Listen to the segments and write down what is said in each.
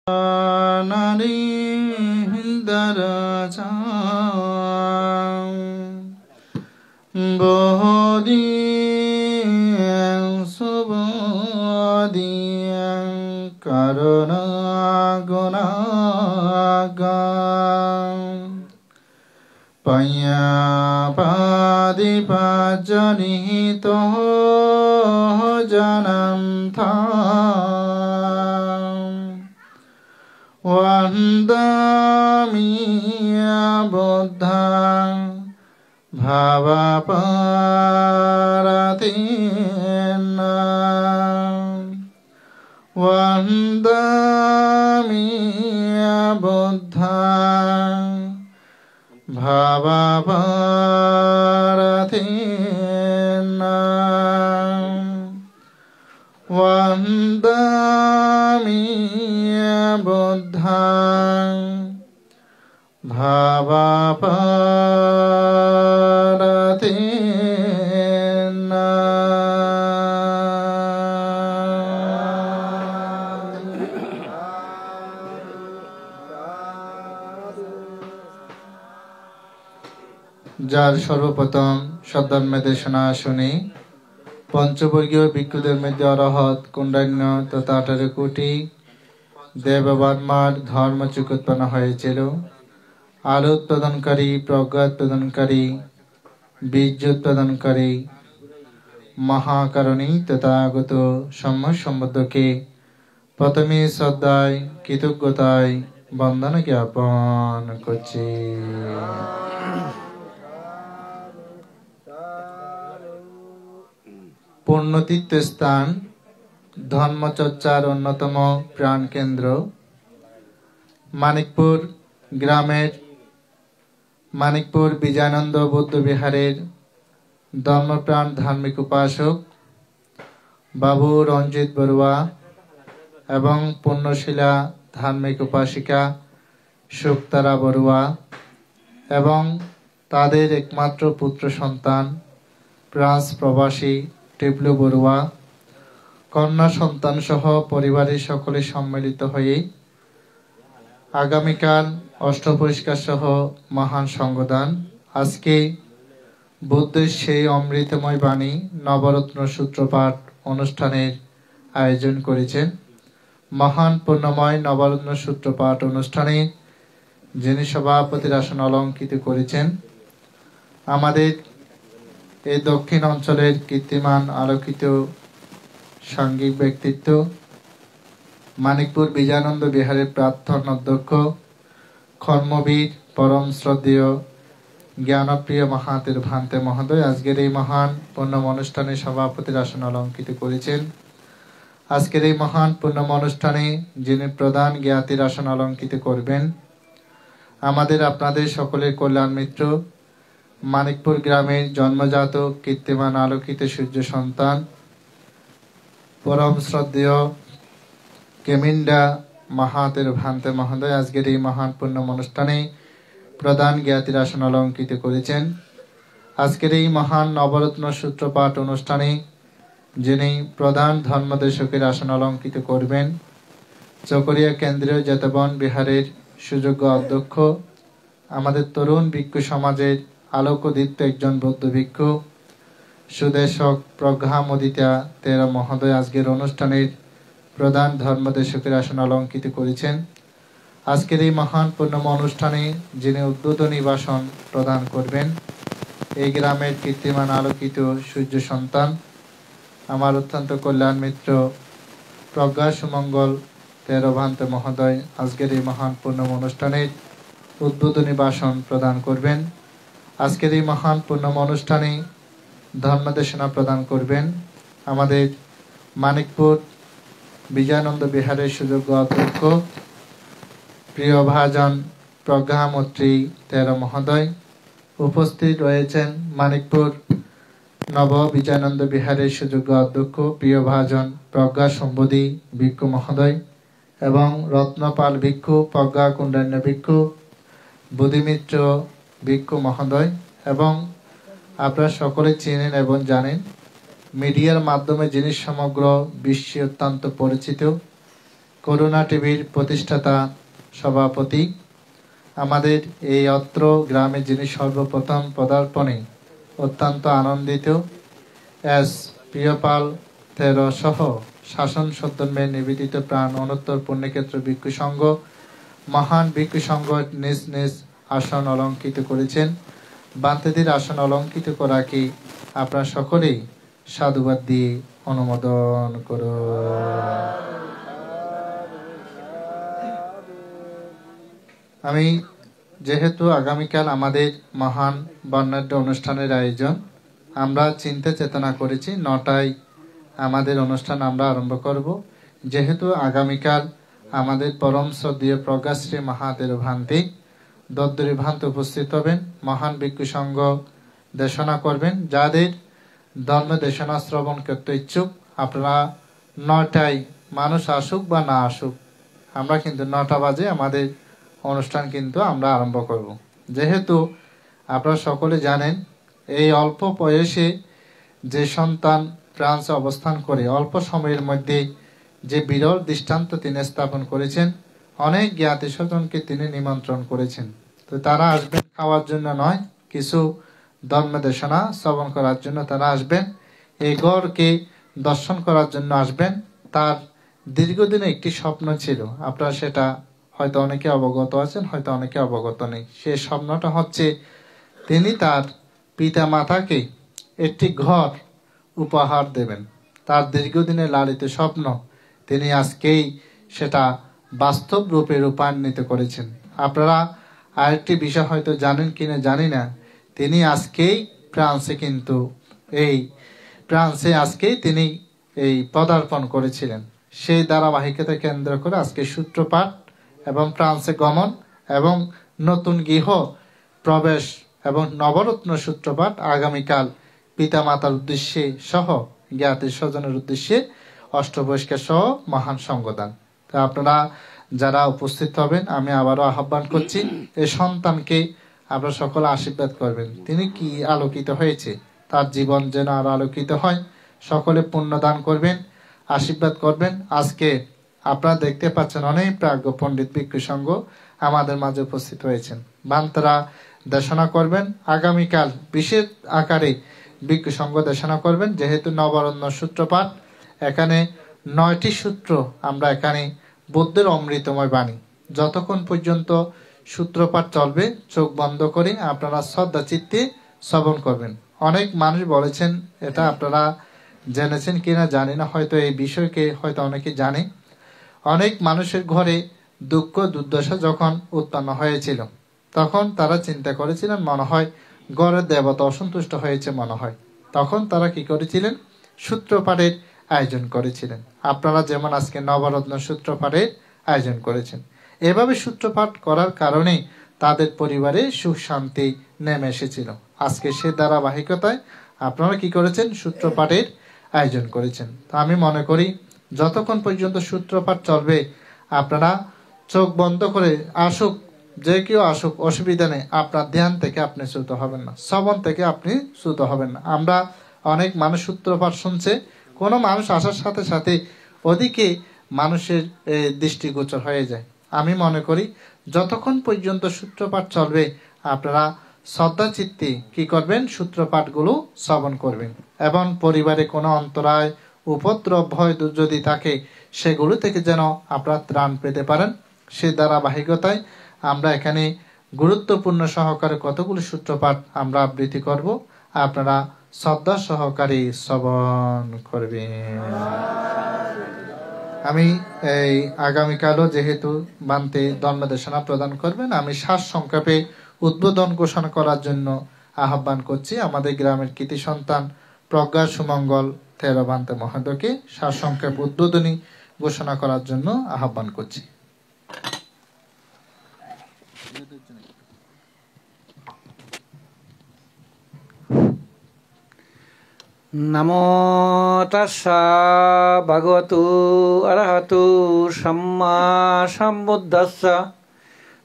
নারী দরজা বহরি সুবদি করুণা গুণাগান পাইয়া পাদি পাজনিত জনম থা वंदमिया बुद्धा भावपरतिना वंदमिया बुद्धा भावपरतिना वंदमिया बुद्धा भावपरतिना যার সর্বপ্রথম সদ্ধর্মে দেশনা শুনি পঞ্চবর্গীয় ভিক্ষুদের মধ্যে অরহত কুণ্ডান্য তথা 18 কোটি দেববর্মার ধর্মচুক উৎপন্ন হয়েছিল। আলো উৎপাদনকারী, প্রজ্ঞা উৎপাদনকারী, বীর্য উৎপাদনকারী মহাকারণী তথাগত সম্যক সম্বন্ধকে প্রথমে শ্রদ্ধায় কৃতজ্ঞতায় বন্দনা জ্ঞাপন করছি। পুণ্যতীর্থ স্থান, ধর্মচর্চার অন্যতম প্রাণকেন্দ্র মানিকপুর গ্রামের মানিকপুর বিজয়ানন্দ বৌদ্ধ বিহারের ধর্মপ্রাণ ধার্মিক উপাসক বাবু রঞ্জিত বড়ুয়া এবং পুণ্যশীলা ধার্মিক উপাসিকা শুক্তারা বড়ুয়া এবং তাদের একমাত্র পুত্র সন্তান ফ্রান্স প্রবাসী টিবলু বড়ুয়া কন্যা সন্তান সহ পরিবারের সকলে সম্মিলিত হয়ে আগামীকাল অষ্টপরিষ্কার সহ মহান সংগদান আজকে বুদ্ধের সেই অমৃতময় বাণী নবরত্ন সূত্রপাঠ অনুষ্ঠানের আয়োজন করেছেন। মহান পুণ্যময় নবরত্ন সূত্রপাঠ অনুষ্ঠানে যিনি সভাপতির আসন অলঙ্কৃত করেছেন আমাদের এই দক্ষিণ অঞ্চলের কীর্তিমান আলোকিত সাংঘিক ব্যক্তিত্ব মানিকপুর বিজয়ানন্দ বিহারের প্রাক্তন অধ্যক্ষ কর্মবীর পরম শ্রদ্ধেয় জ্ঞানপ্রিয় মহাতের ভান্তে মহোদয় আজকের এই মহান পূর্ণম অনুষ্ঠানে সভাপতির আসন অলঙ্কৃত করেছেন। আজকের এই মহান পূর্ণম অনুষ্ঠানে যিনি প্রধান জ্ঞাতির আসন অলঙ্কৃত করবেন আমাদের আপনাদের সকলের কল্যাণ মিত্র মানিকপুর গ্রামের জন্মজাত কীর্তিমান আলোকিত সূর্য সন্তান পরম শ্রদ্ধেয় কেমিন্ডা মহাতের ভান্তে মহোদয় আজকের এই মহান পূর্ণম অনুষ্ঠানে প্রধান জ্ঞাতির আসন অলঙ্কৃত করেছেন। আজকের এই মহান নবরত্ন সূত্রপাঠ অনুষ্ঠানে যিনি প্রধান ধর্মদেশকের আসন অলঙ্কৃত করবেন চকরিয়া কেন্দ্রীয় জেতবন বিহারের সুযোগ্য অধ্যক্ষ আমাদের তরুণ ভিক্ষু সমাজের আলোকদীপ্ত একজন বৌদ্ধ ভিক্ষু সুদেশক প্রজ্ঞা মোদিতা তেরা মহোদয় আজকের অনুষ্ঠানের প্রধান ধর্মদেশকের আসন অলঙ্কৃত করেছেন। আজকের এই মহান পূর্ণম অনুষ্ঠানে যিনি উদ্বোধনী ভাষণ প্রদান করবেন এই গ্রামের কীর্তিমান আলোকিত সূর্য সন্তান আমার অত্যন্ত কল্যাণ মিত্র প্রজ্ঞা সুমঙ্গল তেরভান্তে মহোদয় আজকের এই মহান পূর্ণম অনুষ্ঠানের উদ্বোধনী ভাষণ প্রদান করবেন। আজকের এই মহান পূর্ণম অনুষ্ঠানে ধর্মদেশনা প্রদান করবেন আমাদের মানিকপুর বিজয়ানন্দ বিহারের সুযোগ্য অধ্যক্ষ প্রিয় ভাজন প্রজ্ঞা মৈত্রী তেরা মহোদয় উপস্থিত রয়েছেন মানিকপুর নব বিজয়ানন্দ বিহারের সুযোগ্য অধ্যক্ষ প্রিয় ভাজন প্রজ্ঞা সম্বোধী ভিক্ষু মহোদয় এবং রত্নপাল ভিক্ষু প্রজ্ঞা কুণ্ডান্য ভিক্ষু বুদ্ধিমিত্র ভিক্ষু মহোদয় এবং আপনারা সকলে চেনেন এবং জানেন মিডিয়ার মাধ্যমে যিনি সমগ্র বিশ্বে অত্যন্ত পরিচিত করুণা টিভির প্রতিষ্ঠাতা সভাপতি, আমাদের এই অত্র গ্রামে যিনি সর্বপ্রথম পদার্পণে অত্যন্ত আনন্দিত, এস প্রিয়পাল তেরো সহ শাসন সদ্ধর্মে নিবেদিত প্রাণ অনত্তর পুণ্যক্ষেত্র ভিক্ষু সংঘ, মহান ভিক্ষু সংঘ নিজ নিজ আসন অলঙ্কৃত করেছেন। বান্তেদের আসন অলঙ্কৃত করা কি আপনারা সকলেই সাধুবাদ দিয়ে অনুমোদন করো। আমি যেহেতু আগামীকাল আমাদের মহান বর্ণাঢ্য অনুষ্ঠানের আয়োজন, আমরা চিন্তা চেতনা করেছি 9টায় আমাদের অনুষ্ঠান আমরা আরম্ভ করব। যেহেতু আগামীকাল আমাদের পরম শ্রদ্ধেয় প্রজ্ঞাশ্রী মহাদেব ভান্তি দদ্দুরী ভান্ত উপস্থিত হবেন, মহান ভিক্ষু সংঘ দেশনা করবেন। যাদের ধর্ম দেশনা শ্রবণ করতে ইচ্ছুক আপনারা 9টায়, মানুষ আসুক বা না আসুক, আমরা কিন্তু 9টা বাজে আমাদের অনুষ্ঠান কিন্তু আমরা আরম্ভ করব। যেহেতু আপনারা সকলে জানেন এই অল্প বয়সে যে সন্তান ফ্রান্সে অবস্থান করে অল্প সময়ের মধ্যে যে বিরল দৃষ্টান্ত তিনি স্থাপন করেছেন, অনেক জ্ঞাতি স্বজনকে তিনি নিমন্ত্রণ করেছেন। তো তারা আসবেন খাওয়ার জন্য নয়, কিছু ধর্ম দেশনা শ্রবণ করার জন্য তারা আসবেন, এই গড়কে দর্শন করার জন্য আসবেন। তার দীর্ঘদিনে একটি স্বপ্ন ছিল, আপনারা সেটা হয়তো অনেকে অবগত আছেন, হয়তো অনেকে অবগত নেই। সেই স্বপ্নটা হচ্ছে তিনি তার পিতা মাতাকে একটি ঘর উপহার দেবেন। তার দীর্ঘদিনের লালিত স্বপ্ন তিনি আজকেই সেটা বাস্তব রূপে রূপান্বিত করেছেন। আপনারা আরেকটি বিষয় হয়তো জানেন কিনা জানি না, তিনি আজকেই ফ্রান্সে আজকেই তিনি এই পদার্পণ করেছিলেন। সেই ধারাবাহিকতা কেন্দ্র করে আজকে সূত্রপাত এবং ফ্রান্সে গমন এবং নতুন গৃহ প্রবেশ এবং নবরত্ন সূত্রপাত আগামীকাল পিতামাতার উদ্দেশ্যে সহ জ্ঞাতি স্বজনের উদ্দেশ্যে অষ্টবয়স্ক সহ মহান সঙ্গদান। তো আপনারা যারা উপস্থিত হবেন আমি আবারও আহ্বান করছি, এই সন্তানকে আপনারা সকলে আশীর্বাদ করবেন। তিনি কি আলোকিত হয়েছে, তার জীবন যেন আরো আলোকিত হয়। সকলে পুণ্যদান করবেন, আশীর্বাদ করবেন। আজকে আপনারা দেখতে পাচ্ছেন অনেক প্রাজ্ঞ পণ্ডিত ভিক্ষু সংঘ আমাদের মাঝে উপস্থিত হয়েছেন। বান্তারা দেশনা করবেন, আগামীকাল বিশেষ আকারে ভিক্ষু সংঘ দেশনা করবেন। যেহেতু নবরত্ন সূত্রপাঠ, এখানে 9টি সূত্র আমরা এখানে বুদ্ধের অমৃতময় বাণী, যতক্ষণ পর্যন্ত সূত্রপাঠ চলবে চোখ বন্ধ করে আপনারা শ্রদ্ধা চিত্তে শ্রবণ করবেন। অনেক মানুষ বলেছেন, এটা আপনারা জেনেছেন কিনা জানি না, হয়তো এই বিষয়কে হয়তো অনেকে জানে, অনেক মানুষের ঘরে দুঃখ দুর্দশা যখন উৎপন্ন হয়েছিল তখন তারা চিন্তা করেছিলেন মনে হয় ঘরের দেবতা অসন্তুষ্ট হয়েছে মনে হয়, তখন তারা কি করেছিলেন সূত্রপাঠের আয়োজন করেছিলেন। আপনারা যেমন আজকে নবরত্ন সূত্রপাঠের আয়োজন করেছেন, এভাবে সূত্রপাঠ করার কারণে তাদের পরিবারে সুখ শান্তি নেমে এসেছিল। আজকে সে ধারাবাহিকতায় আপনারা কি করেছেন সূত্রপাঠের আয়োজন করেছেন। তো আমি মনে করি যতক্ষণ পর্যন্ত সূত্রপাঠ চলবে আপনারা চোখ বন্ধ করে আসুক, যে কেউ আসুক, অসুবিধা নেই। আপনার ধ্যান থেকে আপনি চ্যুত হবেন না, শ্রবণ থেকে আপনি চ্যুত হবেন না। আমরা অনেক মানুষ সূত্রপাঠ শুনছে, কোনো মানুষ আসার সাথে সাথে ওদিকে মানুষের দৃষ্টিগোচর হয়ে যায়। আমি মনে করি যতক্ষণ পর্যন্ত সূত্রপাঠ চলবে আপনারা শ্রদ্ধা চিত্তে কি করবেন সূত্রপাঠগুলো শ্রবণ করবেন, এবং পরিবারে কোনো অন্তরায় উপদ্রব ভয় যদি থাকে সেগুলো থেকে যেন আপনারা ত্রাণ পেতে পারেন। সে ধারাবাহিকতায় আমরা এখানে গুরুত্বপূর্ণ সহকারে কতগুলো সূত্রপাঠ আমরা আবৃত্তি করব, আপনারা শ্রদ্ধা সহকারে শ্রবণ করবেন। আমি এই আগামীকালও যেহেতু বান্তে ধর্মদেশনা প্রদান করবেন, আমি শ্বাস সংক্ষেপে উদ্বোধন ঘোষণা করার জন্য আহ্বান করছি আমাদের গ্রামের কৃতি সন্তান প্রজ্ঞা সুমঙ্গল তেরো বান্তে মহোদয়কে শ্বাস সংক্ষেপ উদ্বোধনী ঘোষণা করার জন্য আহ্বান করছি। নমো তাস্সা ভগবতু অরহতু সম্মা সম্বুদ্ধাস্সা।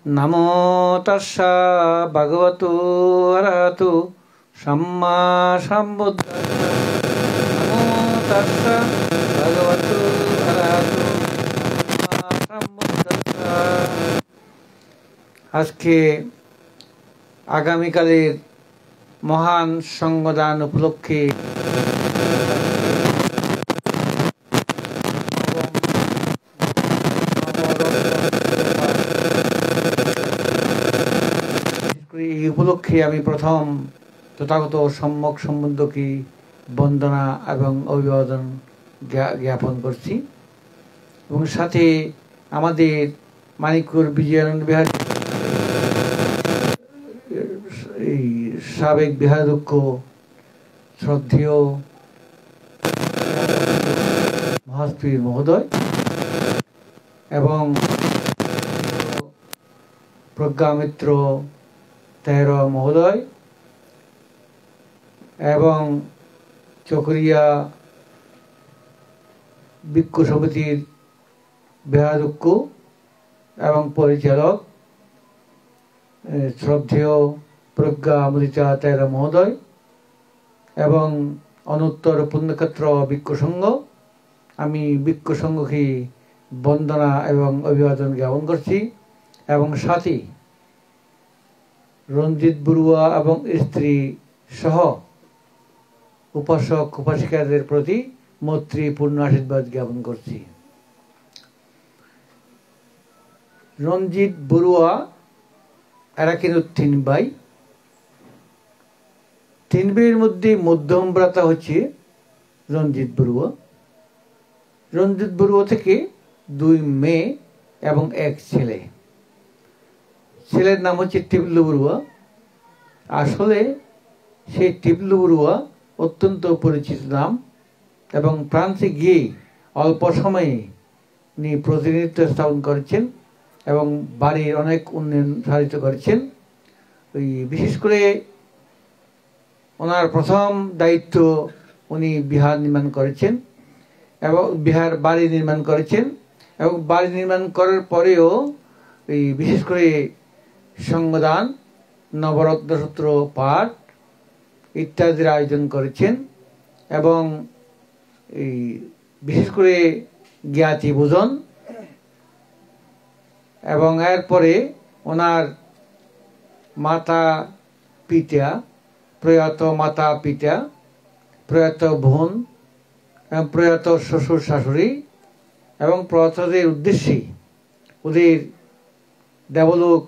নমো তাস্সা ভগবতু অরহতু সম্মা সম্বুদ্ধাস্সা। নমো তাস্সা ভগবতু অরহতু সম্মা আজকে আগামীকালের মহান সঙ্গদান উপলক্ষে এই উপলক্ষে আমি প্রথম তথাগত সম্যক সম্বন্ধকে বন্দনা এবং অভিবাদন জ্ঞাপন করছি এবং সাথে আমাদের মানিকপুর বিজয়ানন্দ বিহার এই সাবেক বিহারাধ্যক্ষ শ্রদ্ধেয় মহাস্ত্রী মহোদয় এবং প্রজ্ঞামিত্র তেহর মহোদয় এবং চকরিয়া ভিক্ষু সমিতির বিহারাধ্যক্ষ এবং পরিচালক শ্রদ্ধেয় প্রজ্ঞা অমৃতা তেহর মহোদয় এবং অনুত্তর পুণ্যক্ষেত্র ভিক্ষু সংঘ, আমি ভিক্ষু সংঘকে বন্দনা এবং অভিবাদন জ্ঞাপন করছি এবং সাথে রঞ্জিত বড়ুয়া এবং স্ত্রী সহ উপাসক উপাসিকাদের প্রতি মৈত্রীপূর্ণ আশীর্বাদ জ্ঞাপন করছি। রঞ্জিত বড়ুয়া এরা কিন্তু তিন ভাই। তিন ভাইয়ের মধ্যে মধ্যম ভ্রাতা হচ্ছে রঞ্জিত বড়ুয়া। রঞ্জিত বড়ুয়া থেকে দুই মেয়ে এবং এক ছেলে। ছেলের নাম হচ্ছে টিবলু বড়ুয়া। আসলে সেই টিবলু বড়ুয়া অত্যন্ত পরিচিত নাম এবং ফ্রান্সে গিয়ে অল্প সময়ে উনি প্রতিনিধিত্ব স্থাপন করেছেন এবং বাড়ির অনেক উন্নয়ন সাধিত করেছেন। ওই বিশেষ করে ওনার প্রথম দায়িত্ব উনি বিহার নির্মাণ করেছেন এবং বিহার বাড়ি নির্মাণ করেছেন এবং বাড়ি নির্মাণ করার পরেও এই বিশেষ করে সঙ্গদান, নবরত্ন সূত্র পাঠ ইত্যাদির আয়োজন করেছেন এবং এই বিশেষ করে জ্ঞাতি বোধন এবং এরপরে ওনার মাতা পিতা, প্রয়াত মাতা পিতা, প্রয়াত বোন এবং প্রয়াত শ্বশুর শাশুড়ি এবং প্রয়াতদের উদ্দেশ্যে ওদের দেবলোক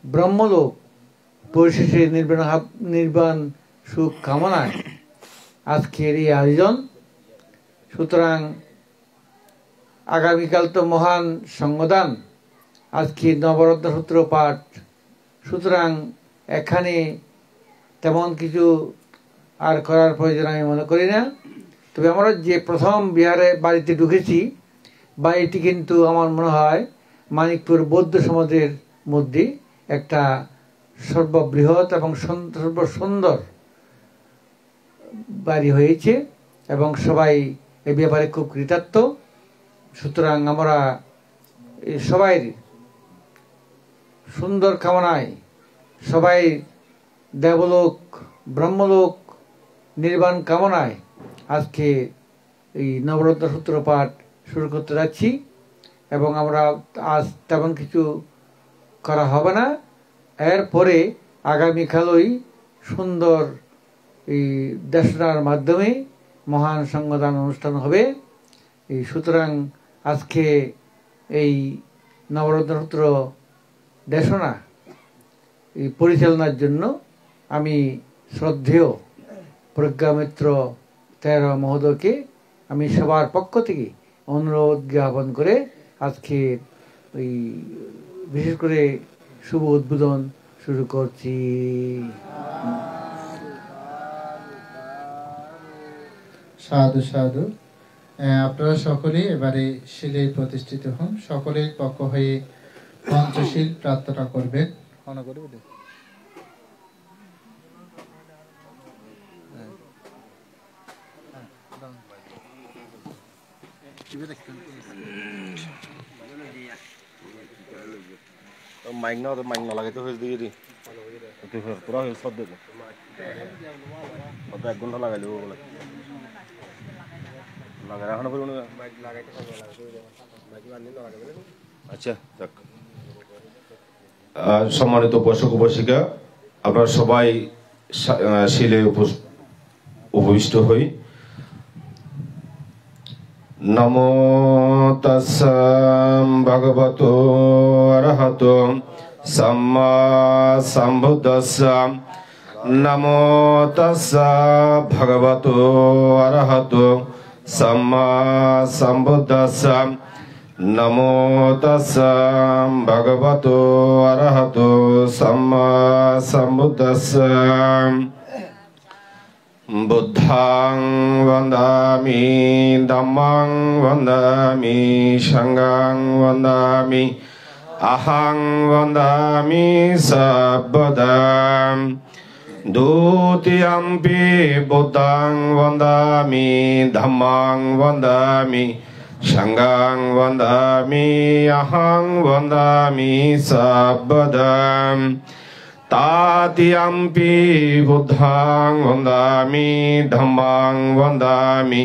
ব্রহ্মলোক পরিশেষে নির্বাণ সুখ কামনায় আজকের এই আয়োজন। সুতরাং আগামীকাল তো মহান সঙ্গদান, আজকে নবরত্ন সূত্র পাঠ, সুতরাং এখানে তেমন কিছু আর করার প্রয়োজন আমি মনে করি না। তবে আমরা যে প্রথম বিহারে বাড়িতে ঢুকেছি, বাড়িটি কিন্তু আমার মনে হয় মানিকপুর বৌদ্ধ সমাজের মধ্যে একটা সর্ববৃহৎ এবং সর্বসুন্দর বাড়ি হয়েছে এবং সবাই এ ব্যাপারে খুব কৃতার্থ। সুতরাং আমরা সবাই সুন্দর কামনায়, সবাই দেবলোক ব্রহ্মলোক নির্বাণ কামনায় আজকে এই নবরত্ন সূত্র পাঠ শুরু করতে যাচ্ছি এবং আমরা আজ তেমন কিছু করা হবে না। এরপরে আগামীকালই সুন্দর এই দেশনার মাধ্যমে মহান সঙ্গদান অনুষ্ঠান হবে। এই সুতরাং আজকে এই নবরত্ন সূত্র দেশনা এই পরিচালনার জন্য আমি শ্রদ্ধেয় প্রজ্ঞামিত্র তেহর মহোদয়কে আমি সবার পক্ষ থেকে অনুরোধ জ্ঞাপন করে আজকে ওই বিশেষ করে শুভ উদ্বোধন শুরু করছি। সাধু সাধু। আপনারা সকলেই এবারে শিলে প্রতিষ্ঠিত হন। সকলের পক্ষ হয়ে পঞ্চশীল প্রার্থনা করবেন। মাইক না লাগাইতে হয়েছে দিয়ে দি পুরা হয়ে সব দেবো 1 ঘন্টা লাগাইলে বলে লাগাই এখন আচ্ছা যাক সম্মানিত উপাসক উপাসিকা, আপনারা সবাই শিলে উপবিষ্ট হই। নমো তাস্সা ভগবতো অরহতো সাম্মা সম্বুদ্ধাস্সা। নমো তাস্সা ভগবতো অরহতো সাম্মা সম্বুদ্ধাস্সা। নমো তাস্সা ভগবতো অরহতো সাম্মা সম্বুদ্ধাস্সা। বুদ্ধাং বন্দামি ধম্মাং বন্দামি সংঘাং বন্দামি আহং বন্দামি সর্বদাম। দ্বিতীয়ম্পি বুদ্ধাং বন্দামি ধম্মাং বন্দামি সংঘাং বন্দামি আহং বন্দামি সর্বদাম। তাতিয়ম্পি বুদ্ধাং বন্দামি ধম্মাং বন্দামি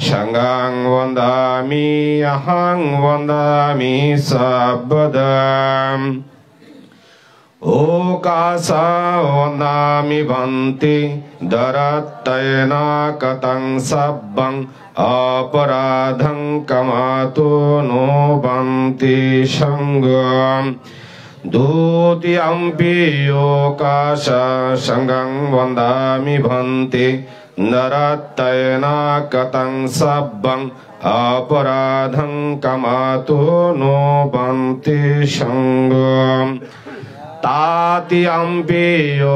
সংঘাং বন্দামি আহং বন্দামি সর্বদাম। ওকাসা বন্দামি ভন্তি দরত্তয়েনা কতং সব্বং অপরাধং কমাতো নো বন্তি সঙ্গম। দ্বিতীয়ম্পি ওকাসা সংঘং বন্দামি ভন্তি নরত্তয়েনা কতং সব্বং অপরাধং কমাতো নো বন্তি সঙ্গম। তাতিয়ম্পি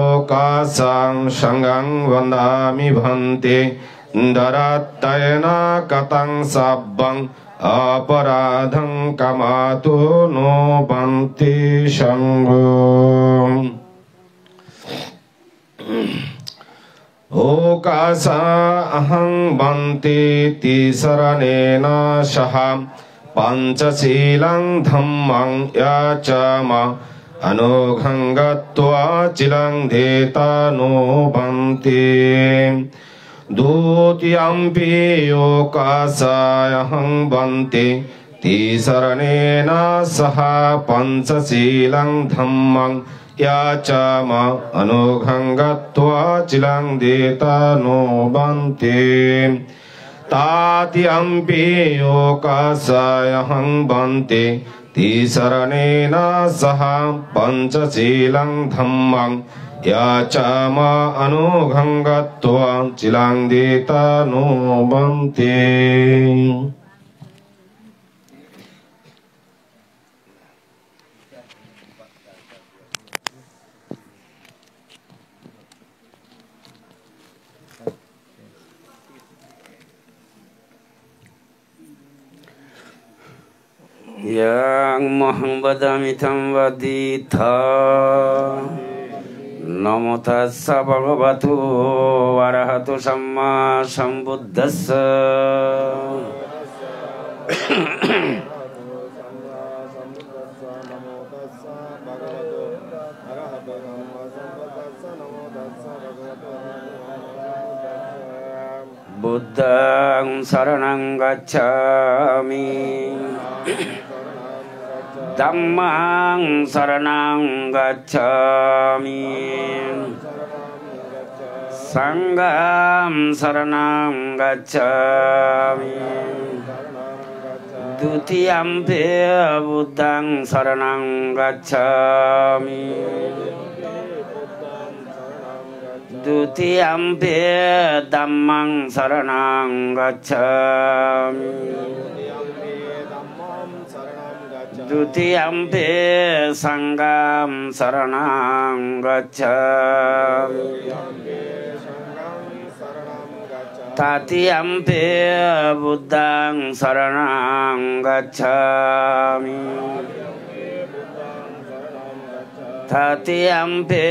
ওকাসা সংঘং বন্দামি ভন্তি নরত্তয়েনা কতং সব্বং অপরাধং কমাতো নো বন্তি সঙ্গম। ওকাসা অহং বন্তি তিসরণেন সহ পঞ্চশীলং ধম্মং ইয়াচমা অনঘং গত্বা চিলং ধেতা নো বন্তি। দ্বিতীয়ম্পি ওকাসায়হং বন্তি তিসরণেন সহ পঞ্চশীলং ধম্মং ইয়াচমা অনঘং গত্বা চিলং ধেতা নো বন্তি। তাতিয়ম্পি ওকাসায়হং বন্তি তিসরণেন সহ পঞ্চশীলং ধম্মং ইয়াচমা অনঘং গত্বা চিলং ধেতা নো বন্তি। yang mahang badami tam vaditha. Namo tassa bhagavato arahato samma sambuddhassa. Buddhang saranang gacchami, Dhammang saranang gacchami, Sangham saranang gacchami. Dutiyampi Buddhang saranang gacchami, Dutiyampi Dhammang saranang gacchami, Dutiyampi Sangham saranang gacchami, Tatiyampi Buddhang saranang gacchami, Tatiyampi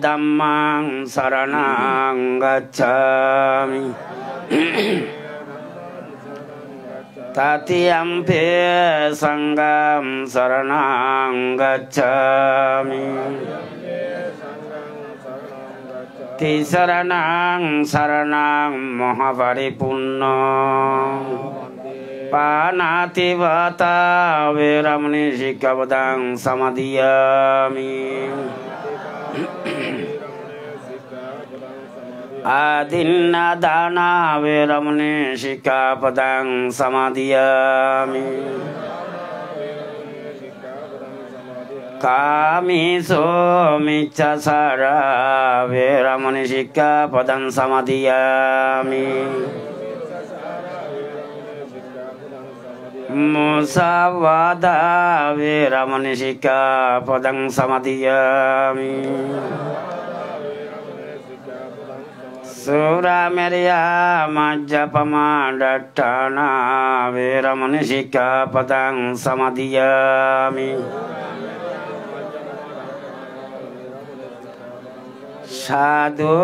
Dhammang saranang gacchami, Tatiyampi Sangham saranang gacchami, Tisaranang saranang mahaparipurna, Panativata Veramani Sikkhapadang Samadhiyami. Adinnadana Veramani Sikkhapadang Samadhiyami. Kamiso Miccasara Veramani Sikkhapadang Samadhiyami. Musavada Veramani Sikkhapadang Samadhiyami. Suramerya Majjapama Dattana Veramani Sikkhapadang Samadhiyami. Sadhu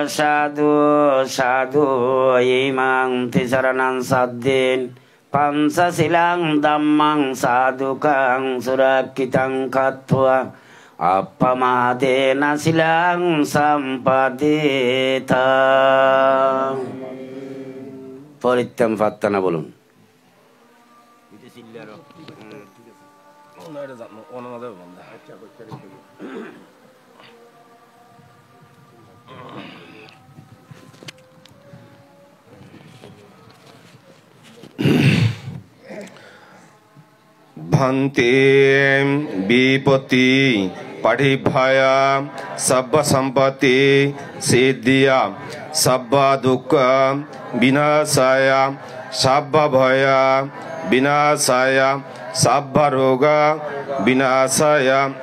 sadhu sadhu imang tisaranan saddin Pansa silang dhammang sadukang surakitang katwa Appamadena silang sampadeta. Paritam fattana bolun. Bhante Vipati Padibhaya Sabba Sampati Siddhya Sabba Dukkha Vinasaya Sabba Bhaya Vinasaya Sabba Roga Vinasaya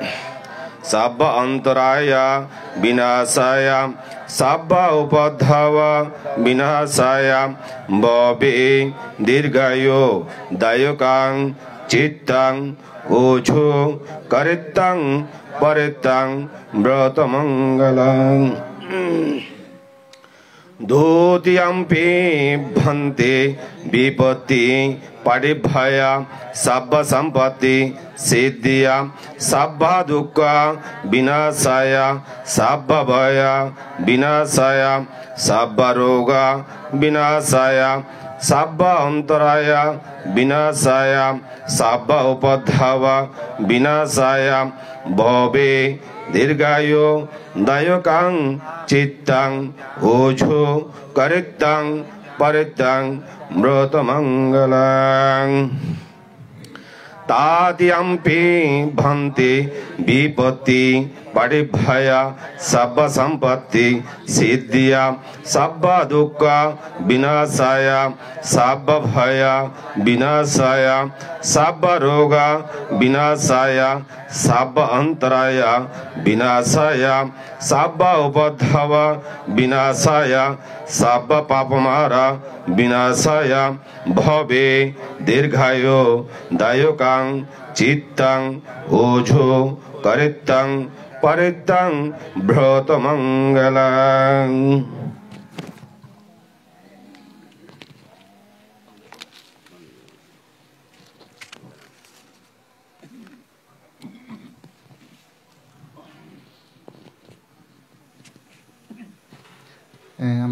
Sabba Antaraya Vinasaya Sabba Upadhava Vinasaya Bhave Dirgayo Dayokang Chittang Ojo Karitang Paritang Bratamangalang Dhodiyampi Bhante Vipati Padibhaya Sabba Sampati Siddhya Sabba Dukkha Vinasaya Sabba Bhaya Vinasaya Sabba Roga Vinasaya Sabba Antaraya Vinasaya Sabba Upadhava Vinasaya Bhave Dirgayo Dayokang Chittang Ojo Karitang Paritang Bratamangalang Tadiyampi Bhante Vipati Padibhaya Sabba Sampatti Siddhya Sabba Dukkha Vinasaya Sabba Bhaya Vinasaya Sabba Roga Vinasaya Sabba Antaraya Vinasaya Sabba Upadhava Vinasaya Sabba Papamara Vinasaya Bhave Dirghayo Dayokang Chittang Ojo Karitang Paritang Bratamangalang.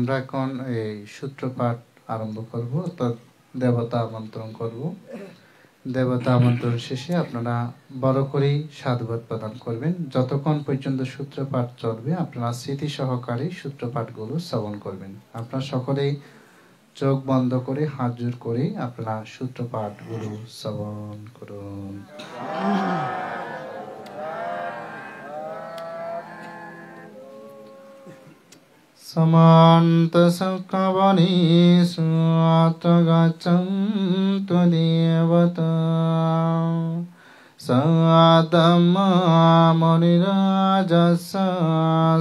আমরা এখন এই সূত্রপাঠ আরম্ভ করব। তো দেবতা আমন্ত্রণ করব। দেবতা আমন্ত্রণ শেষে আপনারা বড় করেই সাধুবাদ প্রদান করবেন। যতক্ষণ পর্যন্ত সূত্রপাঠ চলবে আপনারা স্মৃতি সহকারে সূত্রপাঠগুলো শ্রবণ করবেন। আপনারা সকলেই চোখ বন্ধ করে হাত জোড় করে আপনারা সূত্রপাঠগুলো শ্রবণ করুন। समन्त सकावनीषु अत्र गच्छन्तु देवता सदम्मुनिराजस्य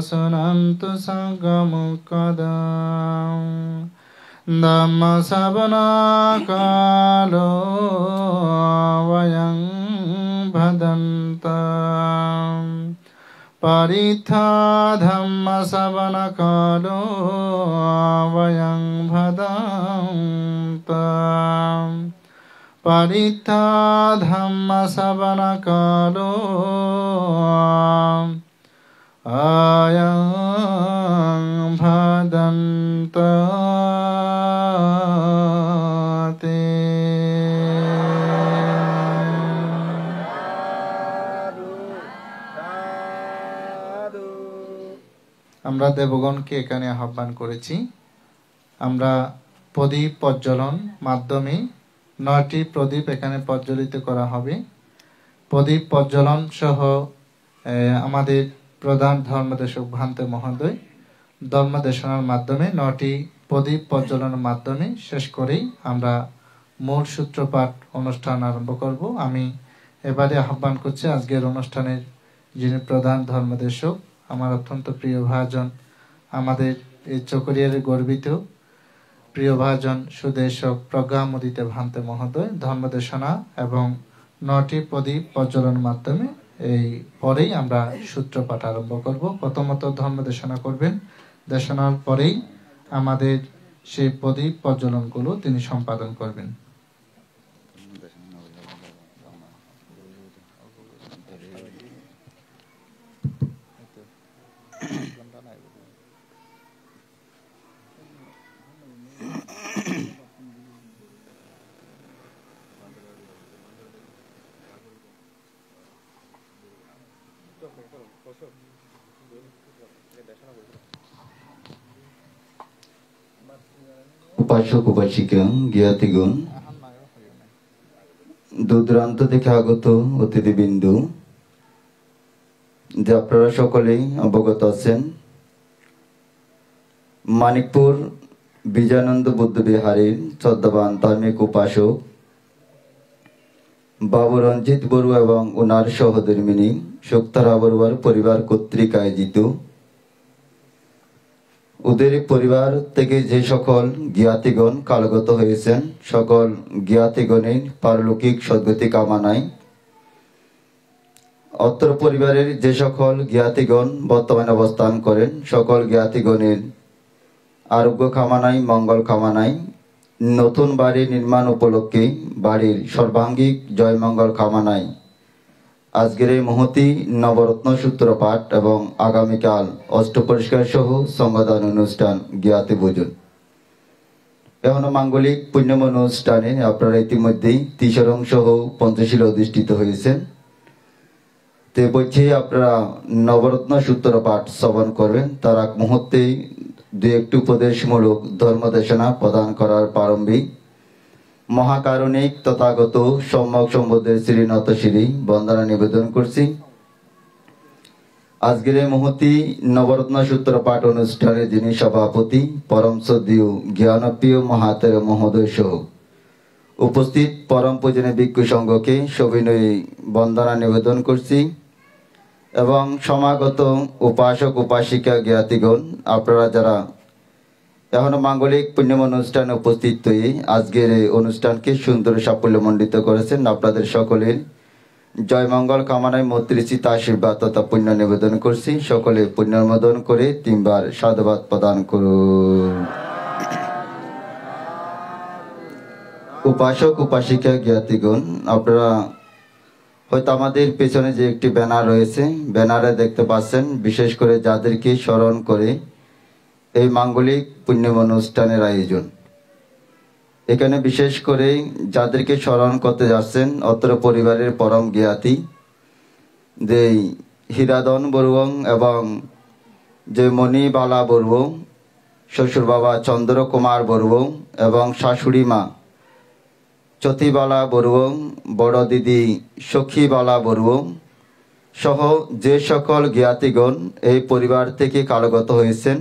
शृण्वन्तु सङ्गमुखदं धम्मश्रवणकालो वयं भदन्तम् परिथा धम्मश्रवणकालो वयं भदन्ताम् परिथा धम्मश्रवणकालो अयं भदन्ते আমরা দেবগণকে এখানে আহ্বান করেছি। আমরা প্রদীপ প্রজ্বলন মাধ্যমে 9টি প্রদীপ এখানে প্রজ্বলিত করা হবে। প্রদীপ প্রজ্বলন সহ আমাদের প্রধান ধর্মদেশক ভান্তে মহোদয় ধর্মদেশনার মাধ্যমে 9টি প্রদীপ প্রজ্বলনের মাধ্যমে শেষ করেই আমরা মূল সূত্রপাঠ অনুষ্ঠান আরম্ভ করব। আমি এবারে আহ্বান করছি আজকের অনুষ্ঠানের যিনি প্রধান ধর্মদেশক, আমার অত্যন্ত প্রিয় ভাজন, আমাদের এই চকরিয়ার গর্বিত প্রিয় ভাজন সুদেশক প্রজ্ঞামোদিত ভান্তে মহোদয় ধর্মদেশনা এবং 9টি প্রদীপ প্রজ্বলনের মাধ্যমে এই পরেই আমরা সূত্রপাঠ আরম্ভ করব। প্রথমত ধর্মদেশনা করবেন, দেশনার পরেই আমাদের সেই প্রদীপ প্রজ্বলনগুলো তিনি সম্পাদন করবেন। উপাসক উপাসিকা জ্ঞাতিগণ, দূরান্ত থেকে আগত অতিথিবৃন্দু, যে আপনারা সকলেই অবগত আছেন, মানিকপুর বিজয়ানন্দ বুদ্ধ বিহারের শ্রদ্ধাবান ধার্মিক উপাসক বাবু রঞ্জিত বড়ুয়া এবং ওনার সহধর্মিনী শুক্তারা বড়ুয়ার পরিবার কর্তৃক আয়োজিত ওদের পরিবার থেকে যে সকল জ্ঞাতিগণ কালগত হয়েছেন, সকল জ্ঞাতিগণের পারলৌকিক সদ্গতি কামনায়, অত্র পরিবারের যে সকল জ্ঞাতিগণ বর্তমানে অবস্থান করেন, সকল জ্ঞাতিগণের আরোগ্য কামনায়, মঙ্গল কামনায়, নতুন বাড়ি নির্মাণ উপলক্ষে বাড়ির সর্বাঙ্গিক জয় মঙ্গল কামনায় আজকের এই মহতি নবরত্ন সূত্রপাঠ এবং আগামীকাল অষ্টপরিষ্কার সহ সংবাদান অনুষ্ঠান জ্ঞাতি ভোজন এখন মাঙ্গলিক পুণ্যম অনুষ্ঠানে আপনারা ইতিমধ্যেই 30 সহ পঞ্চশীল অধিষ্ঠিত হয়েছেন। তে বলছি আপনারা নবরত্ন সূত্রপাঠ শ্রবণ করবেন। তার এক মুহূর্তেই 2-1টি উপদেশমূলক ধর্মদেশনা প্রদান করার প্রারম্ভিক মহাকারণিক তথাগত সম্যক সম্বোধের শ্রীনত শ্রী বন্দনা নিবেদন করছি। আজকের এই মুহূর্তে নবরত্ন সূত্রপাঠ অনুষ্ঠানে যিনি সভাপতি পরম শ্রদ্ধেয় জ্ঞানপ্রিয় মহাতের মহোদয় সহ উপস্থিত পরম পূজনীয় ভিক্ষু সংঘকে সবিনয়ী বন্দনা নিবেদন করছি এবং সমাগত উপাসক উপাসিকা জ্ঞাতিগণ, আপনারা যারা এখনো মাঙ্গলিক পুণ্যম অনুষ্ঠানে উপস্থিত হয়ে আজকের এই অনুষ্ঠানকে সুন্দর সাফল্যমণ্ডিত করেছেন, আপনাদের সকলের জয় মঙ্গল কামনায় মৈত্রীচিত আশীর্বাদ তথা পুণ্য নিবেদন করছি। সকলে পুণ্যমোদন করে 3 বার সাধুবাদ প্রদান করুন। উপাসক উপাসিকা জ্ঞাতিগণ, আপনারা হয়তো আমাদের পেছনে যে একটি ব্যানার রয়েছে, ব্যানারে দেখতে পাচ্ছেন বিশেষ করে যাদেরকে স্মরণ করে এই মাঙ্গলিক পুণ্যম অনুষ্ঠানের আয়োজন। এখানে বিশেষ করে যাদেরকে স্মরণ করতে যাচ্ছেন অত্র পরিবারের পরম জ্ঞাতি যে হীরাধন বড়ুয়া এবং যে মণিবালা বড়ুয়া, শ্বশুর বাবা চন্দ্র কুমার বড়ুয়া এবং শাশুড়ি মা চতিবালা বড়ুয়া, বড় দিদি সখীবালা বড়ুয়া সহ যে সকল জ্ঞাতিগণ এই পরিবার থেকে কালগত হয়েছেন,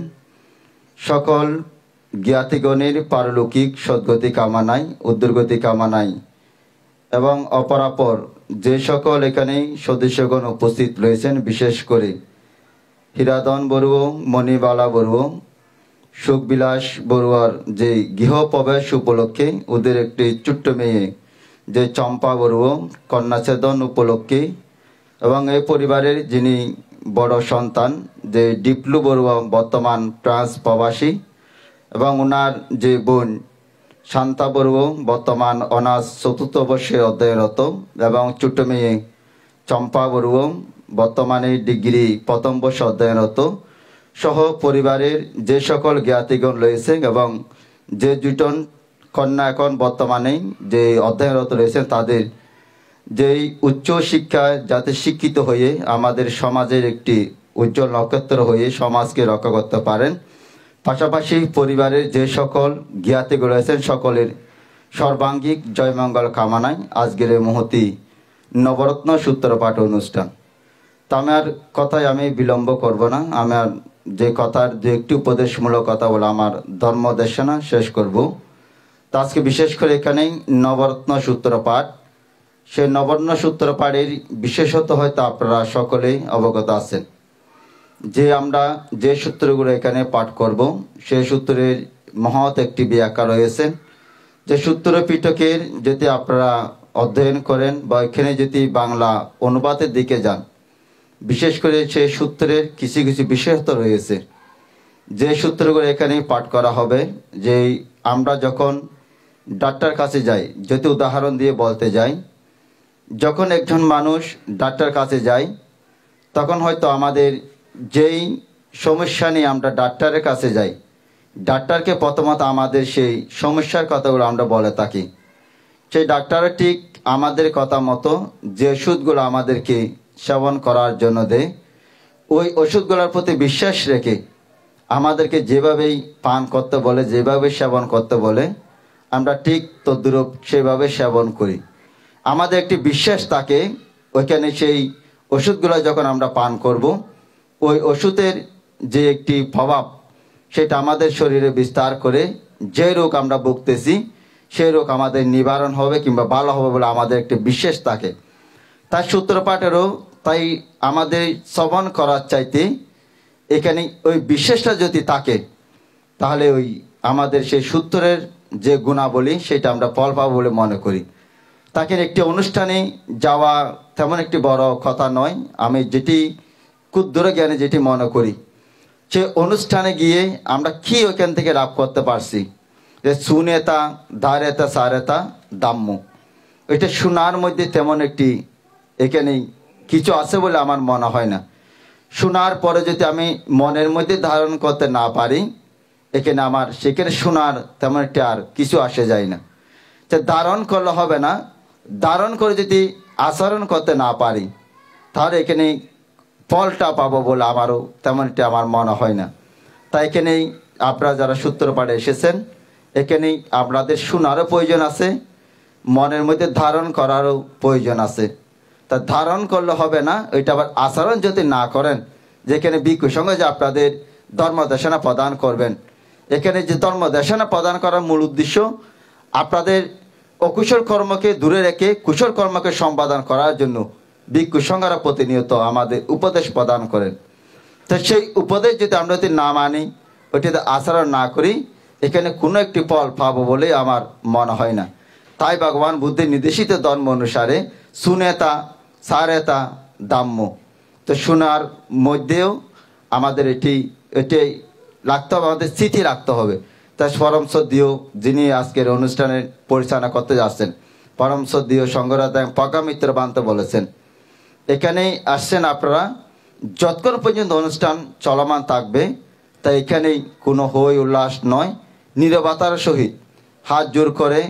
সকল জ্ঞাতিগণের পারলৌকিক সদ্গতি কামনায়, উদ্দুর্গতি কামনায় এবং অপরাপর যে সকল এখানে সদস্যগণ উপস্থিত রয়েছেন, বিশেষ করে হীরাধন বড়ুয়া, মণিবালা বড়ুয়া, সুখবিলাস বড়ুয়ার যে গৃহ প্রবেশ উপলক্ষে ওদের একটি ছোট্ট মেয়ে যে চম্পা বড়ুয়া কন্যাছেদন উপলক্ষে এবং এই পরিবারের যিনি বড় সন্তান যে ডিপলু বড়ুয়া বর্তমান ফ্রান্স প্রবাসী এবং ওনার যে বোন শান্তা বড়ুয়া বর্তমান অনার্স 4th বর্ষে অধ্যয়নরত এবং ছোট্ট মেয়ে চম্পা বড়ুয়া বর্তমানে ডিগ্রি 1ম বর্ষে অধ্যয়নরত সহ পরিবারের যে সকল জ্ঞাতিগণ রয়েছে এবং যে 2জন কন্যা এখন বর্তমানে যে অধ্যয়নরত রয়েছেন, তাদের যেই উচ্চ শিক্ষায় যাতে শিক্ষিত হয়ে আমাদের সমাজের একটি উজ্জ্বল নক্ষত্র হয়ে সমাজকে রক্ষা করতে পারেন। পাশাপাশি পরিবারের যে সকল জ্ঞাতিগুলো আছেন সকলের সর্বাঙ্গিক জয়মঙ্গল কামনায় আজকের এই মহতি নবরত্ন সূত্রপাঠ অনুষ্ঠান। তা আমার কথায় আমি বিলম্ব করব না, আমার যে কথার যে একটি উপদেশমূলক কথা বলে আমার ধর্মদেশনা শেষ করব। তা আজকে বিশেষ করে এখানেই নবরত্ন সূত্রপাঠ, সেই নবরত্ন সূত্রপাঠের বিশেষত হয়তো আপনারা সকলেই অবগত আছেন যে আমরা যে সূত্রগুলো এখানে পাঠ করব সেই সূত্রের মহৎ একটি ব্যাখ্যা রয়েছে। যে সূত্র পিটকের যদি আপনারা অধ্যয়ন করেন বা এখানে যদি বাংলা অনুবাদের দিকে যান, বিশেষ করে সেই সূত্রের কিছু কিছু বিশেষত্ব রয়েছে যে সূত্রগুলো এখানে পাঠ করা হবে। যে আমরা যখন ডাক্তার কাছে যাই, যদি উদাহরণ দিয়ে বলতে যাই, যখন একজন মানুষ ডাক্তার কাছে যায় তখন হয়তো আমাদের যেই সমস্যা নিয়ে আমরা ডাক্তারের কাছে যাই, ডাক্তারকে প্রথমত আমাদের সেই সমস্যার কথাগুলো আমরা বলে থাকি। সেই ডাক্তারের ঠিক আমাদের কথা মতো যে ওষুধগুলো আমাদেরকে সেবন করার জন্য দেয়, ওই ওষুধগুলোর প্রতি বিশ্বাস রেখে আমাদেরকে যেভাবেই পান করতে বলে, যেভাবে সেবন করতে বলে, আমরা ঠিক তদ্রূপ সেভাবে সেবন করি। আমাদের একটি বিশ্বাস থাকে ওইখানে সেই ওষুধগুলো যখন আমরা পান করব, ওই ওষুধের যে একটি প্রভাব সেটা আমাদের শরীরে বিস্তার করে যে রোগ আমরা ভুগতেছি সেই রোগ আমাদের নিবারণ হবে কিংবা ভালো হবে বলে আমাদের একটি বিশ্বাস থাকে। তার সূত্রপাঠেরও তাই আমাদের শ্রবণ করার চাইতে এখানে ওই বিশ্বাসটা যদি থাকে তাহলে ওই আমাদের সেই সূত্রের যে গুণাবলী সেটা আমরা ফল পাবো বলে মনে করি। তাকে একটি অনুষ্ঠানে যাওয়া তেমন একটি বড় কথা নয়, আমি যেটি ক্ষুদ্র জ্ঞানে যেটি মনে করি, সে অনুষ্ঠানে গিয়ে আমরা কি ওখান থেকে লাভ করতে পারছি যে শুনেতা দারেতা সারেতা দাম্য, এটা শোনার মধ্যে তেমন একটি এখানে কিছু আছে বলে আমার মনে হয় না। শোনার পরে যদি আমি মনের মধ্যে ধারণ করতে না পারি, এখানে আমার সেখানে শোনার তেমন একটি আর কিছু আসে যায় না। যে ধারণ করলে হবে না, ধারণ করে যদি আচরণ করতে না পারি তাহলে এখানে ফলটা পাবো বলে আমারও তেমন একটি আমার মনে হয় না। তাই এখানেই আপনারা যারা সূত্রপাঠে এসেছেন, এখানেই আপনাদের শোনারও প্রয়োজন আছে, মনের মধ্যে ধারণ করারও প্রয়োজন আছে। তা ধারণ করলে হবে না, ওইটা আবার আচরণ যদি না করেন, যেখানে ভিক্ষুর সঙ্গে যে আপনাদের ধর্মদেশনা প্রদান করবেন, এখানে যে ধর্মদেশনা প্রদান করার মূল উদ্দেশ্য আপনাদের অকুশল কর্মকে দূরে রেখে কুশল কর্মকে সম্পাদন করার জন্য ভিক্ষু সংঘরা প্রতিনিয়ত আমাদের উপদেশ প্রদান করেন। তো সেই উপদেশ যদি আমরা যদি না মানি, ওইটাতে আচরণ না করি, এখানে কোনো একটি ফল পাবো বলে আমার মনে হয় না। তাই ভগবান বুদ্ধের নির্দেশিত ধর্ম অনুসারে শুনেতা সারেতা দাম্য, তো শোনার মধ্যেও আমাদের এটাই রাখতে হবে, আমাদের স্মৃতি রাখতে হবে। তাই পরম শ্রদ্ধেয় যিনি আজকের অনুষ্ঠানের পরিচালনা করতে যাচ্ছেন, পরম শ্রদ্ধেয় সংঘরাধা পকামিত্র বান্ত বলেছেন, এখানেই আসছেন আপনারা যতক্ষণ পর্যন্ত অনুষ্ঠান চলমান থাকবে, তাই এখানেই কোনো হই উল্লাস নয়, নীরবতার সহিত হাত জোর করে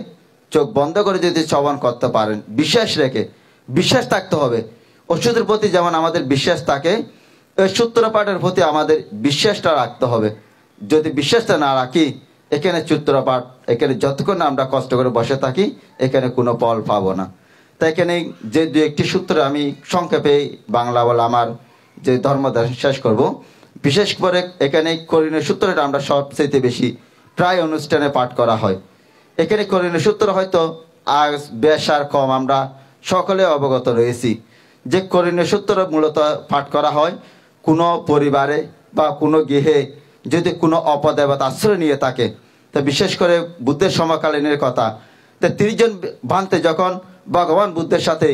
চোখ বন্ধ করে যদি শ্রবণ করতে পারেন, বিশ্বাস রেখে, বিশ্বাস থাকতে হবে। ওষুধের প্রতি যেমন আমাদের বিশ্বাস থাকে, ওই সূত্রপাঠের প্রতি আমাদের বিশ্বাসটা রাখতে হবে। যদি বিশ্বাসটা না রাখি, এখানে সূত্রপাঠ এখানে যতক্ষণ আমরা কষ্ট করে বসে থাকি, এখানে কোনো ফল পাবো না। তাই এখানে যে দু একটি সূত্র আমি সংক্ষেপে বাংলা বলে আমার যে ধর্মদর্শন শেষ করব। বিশেষ করে এখানে করণীয় সূত্রটা আমরা সবচেয়ে বেশি প্রায় অনুষ্ঠানে পাঠ করা হয়। এখানে করণীয় সূত্র হয়তো আজ বেশ আর কম আমরা সকলে অবগত রয়েছি যে করণীয় সূত্র মূলত পাঠ করা হয় কোনো পরিবারে বা কোনো গৃহে যদি কোনো অপদেবতা আশ্রয় নিয়ে থাকে। তো বিশেষ করে বুদ্ধের সমকালীনের কথা, তো 30 জন ভান্তে যখন ভগবান বুদ্ধের সাথে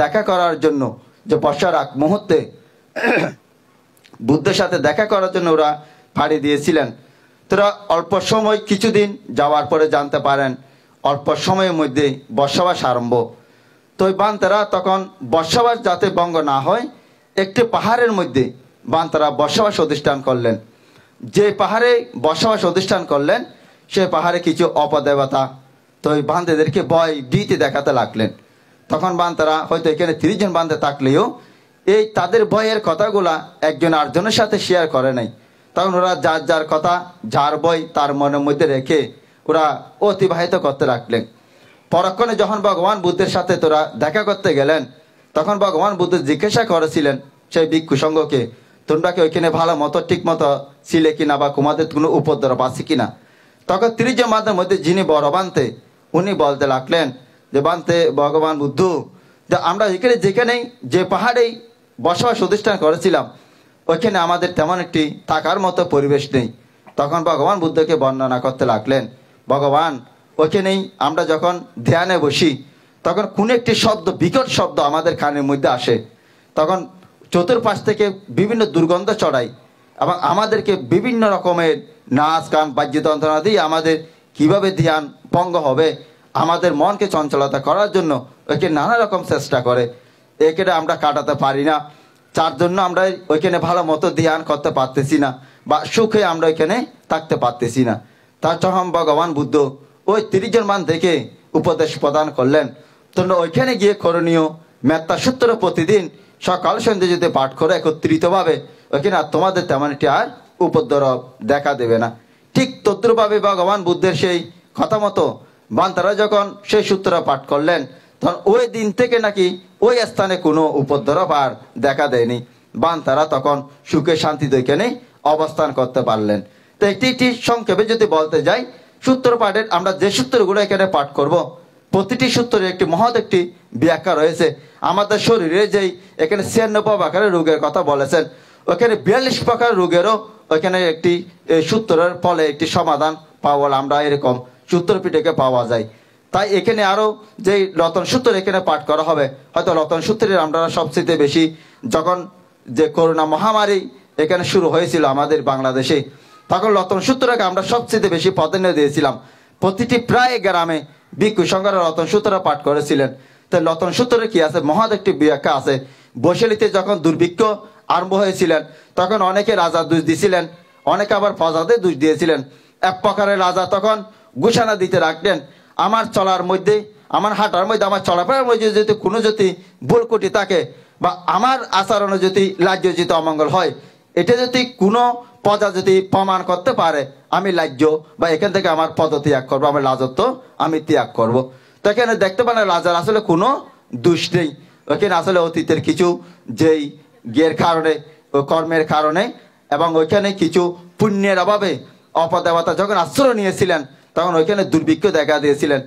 দেখা করার জন্য যে বর্ষার আগ মুহূর্তে বুদ্ধের সাথে দেখা করার জন্য ওরা ফাঁড়ি দিয়েছিলেন, তোরা অল্প সময় কিছুদিন যাওয়ার পরে জানতে পারেন অল্প সময়ের মধ্যে বসবাস আরম্ভ। তো ওই বান্তারা তখন বসবাস যাতে ভঙ্গ না হয়, একটি পাহাড়ের মধ্যে বান্তারা বসবাস অধিষ্ঠান করলেন। যে পাহাড়ে বসবাস অধিষ্ঠান করলেন, সে পাহাড়ে কিছু অপদেবতা তো ওই বান্দেদেরকে ভয় ভীতি দেখাতে লাগলেন। তখন বান্তারা হয়তো এখানে 30 জন বান্দে থাকলেও এই তাদের ভয়ের কথাগুলা একজন আরেকজনের সাথে শেয়ার করে নাই। তখন ওরা যার যার কথা, যার ভয় তার মনের মধ্যে রেখে ওরা অতিবাহিত করতে রাখলেন। পরক্ষণে যখন ভগবান বুদ্ধের সাথে তোরা দেখা করতে গেলেন, তখন ভগবান বুদ্ধ জিজ্ঞাসা করেছিলেন সেই ভিক্ষু সংঘকে, তোমরা কি ওইখানে ভালো মতো ঠিক মতো ছিলে কিনা, বা তোমাদের কোনো উপদ্রব আছে কিনা? তখন 30 জন বান্তের মধ্যে যিনি বড় বান্তে, উনি বলতে লাগলেন যে বান্তে ভগবান বুদ্ধ, যে আমরা এখানে যেখানেই যে পাহাড়েই বসবাস প্রতিষ্ঠান করেছিলাম, ওইখানে আমাদের তেমন একটি থাকার মতো পরিবেশ নেই। তখন ভগবান বুদ্ধকে বর্ণনা করতে লাগলেন, ভগবান ওইখানেই আমরা যখন ধ্যানে বসি, তখন কোন একটি শব্দ, বিকট শব্দ আমাদের কানের মধ্যে আসে। তখন চতুর্পাশ থেকে বিভিন্ন দুর্গন্ধ ছড়ায় এবং আমাদেরকে বিভিন্ন রকমের নাচ গান বাদ্যযন্ত্র দিয়ে আমাদের কিভাবে ধ্যান ভঙ্গ হবে, আমাদের মনকে চঞ্চলতা করার জন্য ওইখানে নানা রকম চেষ্টা করে। এখানে আমরা কাটাতে পারি না, যার জন্য আমরা ওইখানে ভালো মতো ধ্যান করতে পারতেছি না, বা সুখে আমরা ওইখানে থাকতে পারতেছি না। তার যখন ভগবান বুদ্ধ ওই 30 জন মান থেকে উপদেশ প্রদান করলেন, তোমরা ওইখানে গিয়ে করণীয় মেত্তা সূত্র প্রতিদিন সকাল সন্ধ্যে যদি পাঠ করে একত্রিতভাবে, ওইখানে আর তোমাদের তেমন একটি আর উপদ্রব দেখা দেবে না। ঠিক তদ্রুপভাবে ভগবান বুদ্ধের সেই কথা মতো বান্তারা যখন সেই সূত্র পাঠ করলেন, তখন ওই দিন থেকে নাকি ওই স্থানে কোনো উপদ্রব আর দেখা দেয়নি। বান্তারা তখন সুখে শান্তিতে এখানে অবস্থান করতে পারলেন। তো একটি সংক্ষেপে যদি বলতে যাই, সূত্র পাঠের আমরা যে সূত্রগুলো এখানে পাঠ করব, প্রতিটি সূত্রের একটি মহৎ একটি ব্যাখ্যা রয়েছে। আমাদের শরীরে যেই এখানে 96 প্রকারের রোগের কথা বলেছেন, ওখানে 42 প্রকার রোগেরও ওইখানে একটি সূত্রের ফলে একটি সমাধান পাওয়া, আমরা এরকম সূত্র পিঠকে পাওয়া যায়। তাই এখানে আরো যে রতন সূত্র এখানে পাঠ করা হবে, হয়তো রতন সূত্রের আমরা সবচেয়ে বেশি, যখন যে করোনা মহামারী এখানে শুরু হয়েছিল আমাদের বাংলাদেশে, তখন রতন সূত্রকে আমরা সবচেয়ে বেশি প্রাধান্য দিয়েছিলাম। প্রতিটি প্রায় গ্রামে ভিক্ষু সংঘরা রতন সূত্র পাঠ করেছিলেন। তাই রতন সূত্রে কি আছে, মহৎ একটি ব্যাখ্যা আছে। বৈশালীতে যখন দুর্ভিক্ষ আরম্ভ হয়েছিলেন, তখন অনেকে রাজা দোষ দিয়েছিলেন, অনেকে আবার প্রজাদের দোষ দিয়েছিলেন। এক প্রকারের রাজা তখন ঘোষণা দিতে রাখলেন, আমার চলার মধ্যে, আমার হাঁটার মধ্যে, আমার চলাফেরার মধ্যে যদি কোনো যদি ভুল ত্রুটি থাকে, বা আমার আচরণে যদি লাজ্যজিত অমঙ্গল হয়, এটা যদি কোনো প্রজা যদি প্রমাণ করতে পারে, আমি লাজ্য বা এখান থেকে আমার পদ ত্যাগ করবো, আমার লাজত্ব আমি ত্যাগ করবো। তো এখানে দেখতে পারেন রাজার আসলে কোনো দোষ নেই। ওইখানে আসলে অতীতের কিছু যেই জ্ঞের কারণে, কর্মের কারণে, এবং ওইখানে কিছু পুণ্যের অভাবে অপদেবতা যখন আশ্রয় নিয়েছিলেন, তখন ওইখানে দুর্ভিক্ষ দেখা দিয়েছিলেন।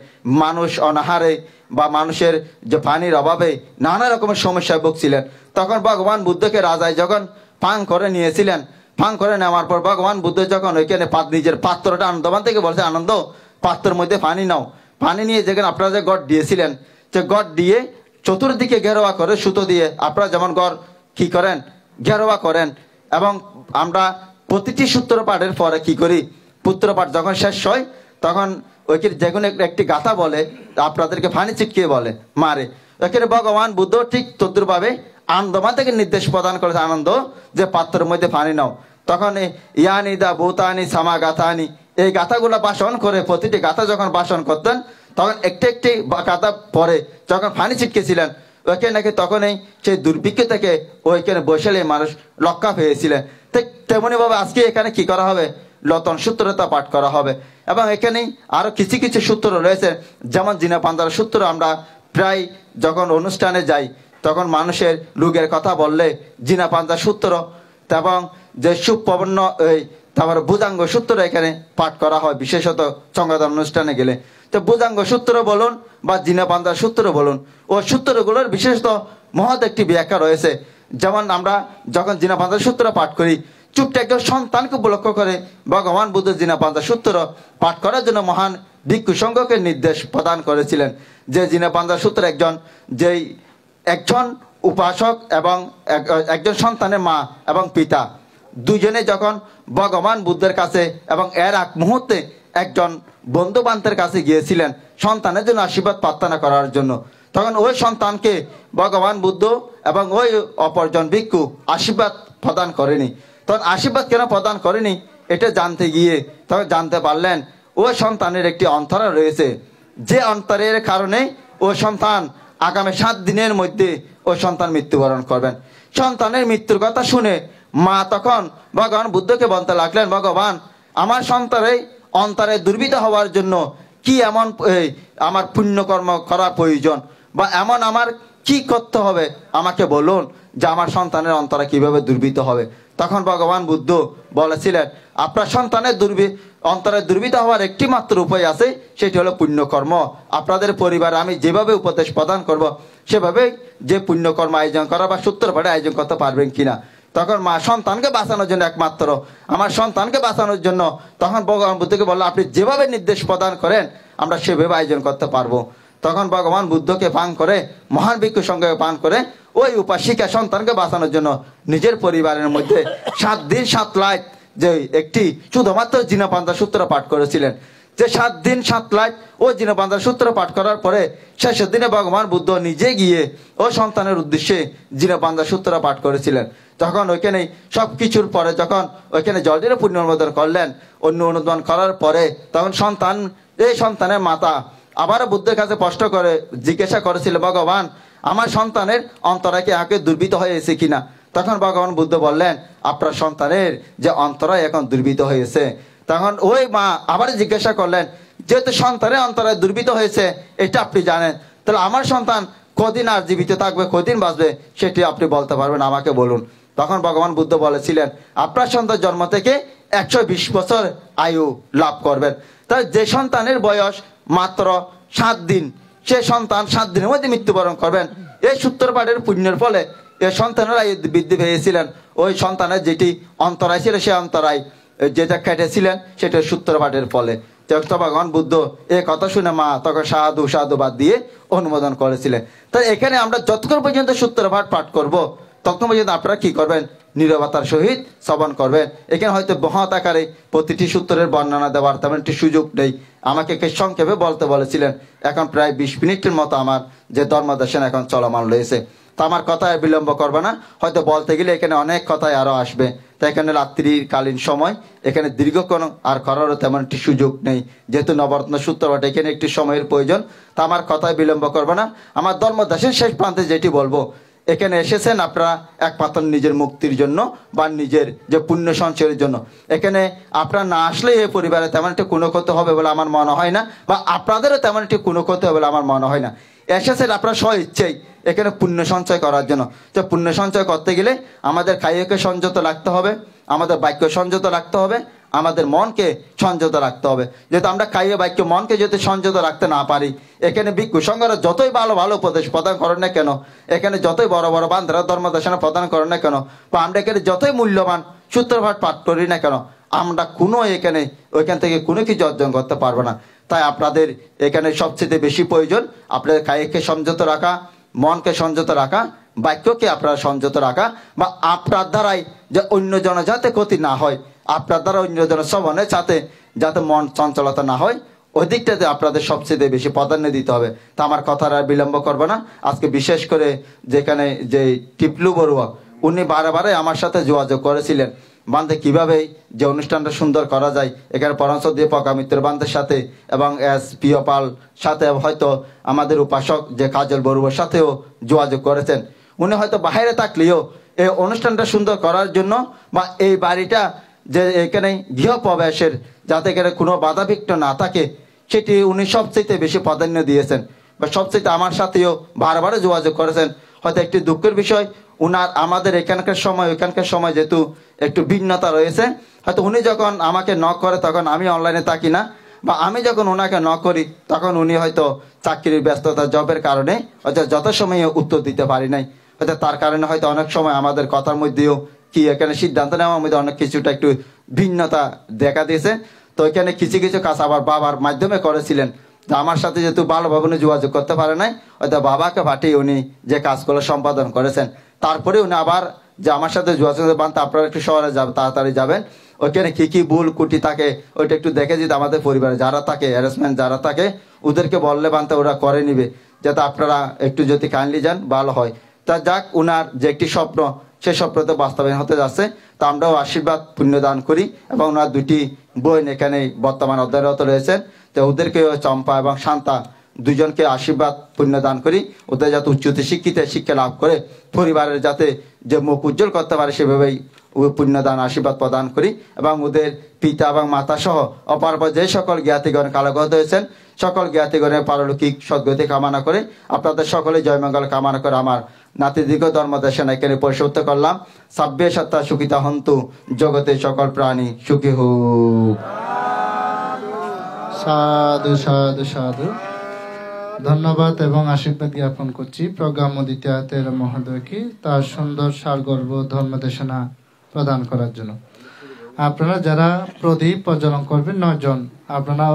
মানুষ অনাহারে বা মানুষের যে পানির অভাবে নানা রকমের সমস্যায় ভুগছিলেন। তখন ভগবান বুদ্ধকে রাজায় যখন পান করে নিয়েছিলেন, পান করে নেওয়ার পর ভগবান বুদ্ধ যখন ওইখানে নিজের পাত্রটা আনন্দবান থেকে বলছে, আনন্দ পাত্রের মধ্যে পানি নাও। পানি নিয়ে যেখানে আপনারা যে গড় দিয়েছিলেন, যে গড় দিয়ে চতুর্দিকে ঘেরোয়া করে সুতো দিয়ে আপনারা যেমন গড় কি করেন, ঘেরোয়া করেন। এবং আমরা প্রতিটি সূত্র পাঠের পরে কি করি, পুত্রপাঠ যখন শেষ হয়, তখন ওইখানে যে কোনো একটি গাথা বলে, আপনাদেরকে ফানি চিটকিয়ে বলে, মারে। ওইখানে ভগবান বুদ্ধ ঠিক তদ্রুপভাবে আনন্দমান থেকে নির্দেশ প্রদান করেছে, আনন্দ যে পাত্রের মধ্যে পানি নাও। তখন ইয়ানি দা ভূতানি সামা গাথানি, এই গাথাগুলো বাসন করে, প্রতিটি গাথা যখন বাসন করতেন, তখন একটি একটি গাথা পরে যখন পানি ছিটকেছিলেন, ওইখানে নাকি তখনই সেই দুর্ভিক্ষ থেকে ওইখানে বৈশালী মানুষ রক্ষা পেয়েছিলেন। ঠিক তেমনি ভাবে আজকে এখানে কি করা হবে, রতন সূত্রতা পাঠ করা হবে। এবং এখানেই আরো কিছু কিছু সূত্র রয়েছে, যেমন জিনা পান্দার সূত্র। আমরা প্রায় যখন অনুষ্ঠানে যাই, তখন মানুষের রোগের কথা বললে জিনা পান্দার সূত্র এবং যে সুপবর্ণ তারপর ভুজাঙ্গ সূত্র এখানে পাঠ করা হয়, বিশেষত সংবাদ অনুষ্ঠানে গেলে। তো ভুজাঙ্গ সূত্র বলুন বা জিনা পান্দার সূত্র বলুন, ও সূত্রগুলোর বিশেষত মহৎ একটি ব্যাখ্যা রয়েছে। যেমন আমরা যখন জিনা পান্দার সূত্র পাঠ করি, চুপটা একজন সন্তানকে উপলক্ষ করে ভগবান বুদ্ধ জিনা পান্দার সূত্র পাঠ করার জন্য মহান ভিক্ষু সংঘকে নির্দেশ প্রদান করেছিলেন। যে জিনা পান্দার সূত্র একজন উপাসক এবং একজন সন্তানের মা এবং পিতা দুজনে যখন ভগবান বুদ্ধের কাছে এবং এর এক মুহূর্তে একজন বন্ধু বান্ধবের কাছে গিয়েছিলেন সন্তানের জন্য আশীর্বাদ প্রার্থনা করার জন্য, তখন ওই সন্তানকে ভগবান বুদ্ধ এবং ওই অপরজন ভিক্ষু আশীর্বাদ প্রদান করেনি। তখন আশীর্বাদ কেন প্রদান করেনি এটা জানতে গিয়ে তখন জানতে পারলেন ওই সন্তানের একটি অন্তর রয়েছে, যে অন্তরের কারণে ওই সন্তান আগামী 7 দিনের মধ্যে ওই সন্তান মৃত্যুবরণ করবেন। সন্তানের মৃত্যুর কথা শুনে মা তখন ভগবান বুদ্ধকে বলতে লাগলেন, ভগবান আমার সন্তানের অন্তরে দুর্বিধ হওয়ার জন্য কি এমন আমার পুণ্যকর্ম করা প্রয়োজন, বা এমন আমার কি করতে হবে আমাকে বলুন যে আমার সন্তানের অন্তরে কিভাবে দুর্বৃত হবে। তখন ভগবান বুদ্ধ বলেছিলেন, আপনার সন্তানের অন্তরে দুর্বৃত হওয়ার একটি মাত্র উপায় আছে, সেটি হলো পুণ্যকর্ম। আপনাদের পরিবারে আমি যেভাবে উপদেশ প্রদান করব সেভাবে যে পুণ্যকর্ম আয়োজন করা বা সূত্রপাঠে আয়োজন করতে পারবেন কিনা। তখন মা সন্তানকে বাঁচানোর জন্য, একমাত্র আমার সন্তানকে বাঁচানোর জন্য তখন ভগবান বুদ্ধকে বললো, আপনি যেভাবে নির্দেশ প্রদান করেন আমরা সেভাবে আয়োজন করতে পারবো। তখন ভগবান বুদ্ধকে পান করে, মহান ভিক্ষু সঙ্গে পান করে ওই উপাসিকা সন্তানকে বাঁচানোর জন্য নিজের পরিবারের মধ্যে 7 দিন 7 রাত যে একটি শুধুমাত্র জিনপান্তা সূত্র পাঠ করেছিলেন। যে 7 দিন 7 রাত ও জিনপান্তা সূত্র পাঠ করার পরে শেষের দিনে ভগবান বুদ্ধ নিজে গিয়ে ও সন্তানের উদ্দেশ্যে জিনপান্তা সূত্র পাঠ করেছিলেন। তখন ওইখানে সব কিছুর পরে যখন ওইখানে জলটির পুণ্য অনুমোদন করলেন, অনুমোদন করার পরে তখন সন্তানের মাতা আবার বুদ্ধের কাছে প্রশ্ন করে জিজ্ঞাসা করেছিল, ভগবান আমার সন্তানের অন্তরে কি আগে দুর্বৃত হয়েছে কিনা। তখন ভগবান বুদ্ধ বললেন, আপনার সন্তানের যে অন্তরায় এখন দুর্বৃত হয়েছে। তখন ওই মা আবার জিজ্ঞাসা করলেন, যেহেতু সন্তানের অন্তরায় দুর্বৃত হয়েছে এটা আপনি জানেন, তাহলে আমার সন্তান কদিন আর জীবিত থাকবে, কদিন বাঁচবে সেটি আপনি বলতে পারবেন, আমাকে বলুন। তখন ভগবান বুদ্ধ বলেছিলেন, আপনার সন্তান জন্ম থেকে 120 বছর আয়ু লাভ করবেন। তাই যে সন্তানের বয়স মাত্র 7 দিন, সে সন্তান 7 দিনের মধ্যে মৃত্যুবরণ করবেন। এই সূত্রপাঠের পুণ্যের ফলে এই সন্তানের আয়ু বৃদ্ধি পেয়েছিলেন। ওই সন্তানের যেটি অন্তরায় ছিল সে অন্তরায় যেটা কেটেছিলেন সেটা সূত্রপাঠের ফলে। ভগবান বুদ্ধ এই কথা শুনে মা তখন সাধু সাধুবাদ দিয়ে অনুমোদন করেছিলেন। তাই এখানে আমরা যতক্ষণ পর্যন্ত সূত্রপাঠ পাঠ করব তখন পর্যন্ত আপনারা কি করবেন, নীরবতার সহিত শ্রবণ করবেন। এখানে হয়তো বহৎ আকারে প্রতিটি সূত্রের বর্ণনা দেওয়ার তেমন একটি সুযোগ নেই, আমাকে সংক্ষেপে বলতে বলেছিলেন। এখন প্রায় 20 মিনিটের মতো আমার যে ধর্মদর্শন এখন চলমান রয়েছে, তা আমার কথায় বিলম্ব করবে না। হয়তো বলতে গেলে এখানে অনেক কথাই আরও আসবে, তাই এখানে রাত্রিকালীন সময় এখানে দীর্ঘক্ষণ আর করারও তেমন একটি সুযোগ নেই, যেহেতু নবরত্ন সূত্রপাঠ এখানে একটি সময়ের প্রয়োজন। তা আমার কথায় বিলম্ব করবে না। আমার ধর্মদর্শন শেষ প্রান্তে যেটি বলবো, এখানে এসেছেন আপনারা একমাত্র নিজের মুক্তির জন্য বা নিজের যে পুণ্য সঞ্চয়ের জন্য। এখানে আপনারা না আসলে এই পরিবারে তেমন একটি কোনো ক্ষতি হবে বলে আমার মনে হয় না, বা আপনাদেরও তেমন একটি কোনো ক্ষতি হবে বলে আমার মনে হয় না। এসেছেন আপনারা স্ব ইচ্ছেই এখানে পুণ্য সঞ্চয় করার জন্য। তো পুণ্য সঞ্চয় করতে গেলে আমাদের কায়কে সংযত রাখতে হবে, আমাদের বাক্য সংযত রাখতে হবে, আমাদের মনকে সংযত রাখতে হবে। যেহেতু আমরা কায়িক বাক্য মনকে যদি সংযত রাখতে না পারি, এখানে ভিক্ষু সংঘরা যতই ভালো ভালো উপদেশ প্রদান করেন না কেন, এখানে যতই বড় বড় বান্ধরা ধর্মদর্শনা প্রদান করেন না কেন, বা আমরা এখানে যতই মূল্যবান সূত্রপাঠ পাঠ করি না কেন, আমরা কোনো ওইখান থেকে কোনো কিছু অর্জন করতে পারবো না। তাই আপনাদের এখানে সবচেয়ে বেশি প্রয়োজন আপনাদের কায়কে সংযত রাখা, মনকে সংযত রাখা, বাক্যকে আপনারা সংযত রাখা, বা আপনার দ্বারাই যে অন্যজন যাতে ক্ষতি না হয়, আপনার দ্বারা অন্যজন শ্রবণে যাতে মন চঞ্চলতা না হয়, ওই দিকটাতে আপনাদের সবচেয়ে বেশি প্রাধান্য দিতে হবে। তা আমার কথার আর বিলম্ব করবো না। আজকে বিশেষ করে যেখানে যে টিপলু বড়ুয়া, উনি বারে আমার সাথে যোগাযোগ করেছিলেন বান্ধে কিভাবে যে অনুষ্ঠানটা সুন্দর করা যায়। এখানে পরামর্শ দিয়ে পকামিত্র বান্ধের সাথে এবং এস পিওপাল সাথে হয়তো আমাদের উপাসক যে কাজল বড়ুয়ার সাথেও যোগাযোগ করেছেন। উনি হয়তো বাইরে থাকলেও এই অনুষ্ঠানটা সুন্দর করার জন্য, বা এই বাড়িটা যে এখানে গৃহপ্রবেশের যাতে এখানে কোনো বাধাবিঘ্ন না থাকে, সেটি উনি সবচেয়ে বেশি প্রাধান্য দিয়েছেন, বা সবচেয়ে আমার সাথেও বারবার যোগাযোগ করেছেন। হয়তো একটি দুঃখের বিষয়, উনার আমাদের এখানকার সময় যেহেতু একটু ভিন্নতা রয়েছে, হয়তো উনি যখন আমাকে নক করে তখন আমি অনলাইনে থাকি না, বা আমি যখন ওনাকে নক করি তখন উনি হয়তো চাকরির ব্যস্ততা জবের কারণে হয়তো যথাসময়ে উত্তর দিতে পারি নাই। হয়তো তার কারণে হয়তো অনেক সময় আমাদের কথার মধ্যেও কি এখানে সিদ্ধান্ত নেওয়ার মধ্যে অনেক কিছুটা একটু ভিন্নতা দেখা দিয়েছে। তো এখানে কিছু কাজ আবার বাবার মাধ্যমে করেছিলেন, আমার সাথে যেহেতু ভালোভাবে উনি যোগাযোগ করতে পারে নাই, হয়তো বাবাকে পাঠিয়ে উনি যে কাজগুলো সম্পাদন করেছেন। তারপরে উনি আবার যে আমার সাথে যোগাযোগ বানতে আপনারা একটু শহরে যাবেন, তাড়াতাড়ি যাবেন, ওইখানে কি ভুল কুটি থাকে ওইটা একটু দেখে দিতে আমাদের পরিবারে যারা থাকে, হ্যারাসমেন্ট যারা থাকে ওদেরকে বললে বানতে ওরা করে নিবে, যাতে আপনারা একটু যদি কাইন্ডলি যান ভালো হয়। তা যাক, উনার যে একটি স্বপ্ন সেই স্বপ্ন তো বাস্তবায়ন হতে যাচ্ছে। তা আমরাও আশীর্বাদ পুণ্যদান করি, এবং ওনার 2টি বোন এখানে বর্তমান অধ্যয়নরত রয়েছেন, তো ওদেরকেও চম্পা এবং শান্তা দুজনকে আশীর্বাদ পুণ্য দান করি, ওদের যাতে উচ্চতে শিক্ষা লাভ করে পরিবারের যাতে যে মুখ উজ্জ্বল করতে পারে সেভাবেই পুণ্যদান আশীর্বাদ প্রদান করি এবং ওদের পিতা এবং মাতা সহ অপর যে সকল জ্ঞাতিগণ কালগত হয়েছেন সকল জ্ঞাতিগণের পারলৌকিক সদ্গতি কামনা করে আপনাদের সকলে জয়মঙ্গল কামনা করে আমার নাতি দীর্ঘ ধর্মদেশন এখানে পরিশুদ্ধ করলাম। সাব্বে সত্তা সুখিতা হন্তু, জগতে সকল প্রাণী সুখী হোক। সাধু সাধু সাধু। ধন্যবাদ এবং আশীর্বাদ জ্ঞাপন করছি প্রজ্ঞামোদিত তেরা মহোদয়কে তার সুন্দর সারগর্ভ ধর্মদেশনা প্রদান করার জন্য। আপনারা যারা প্রদীপ প্রজ্বলন করবেন 9 জন আপনারা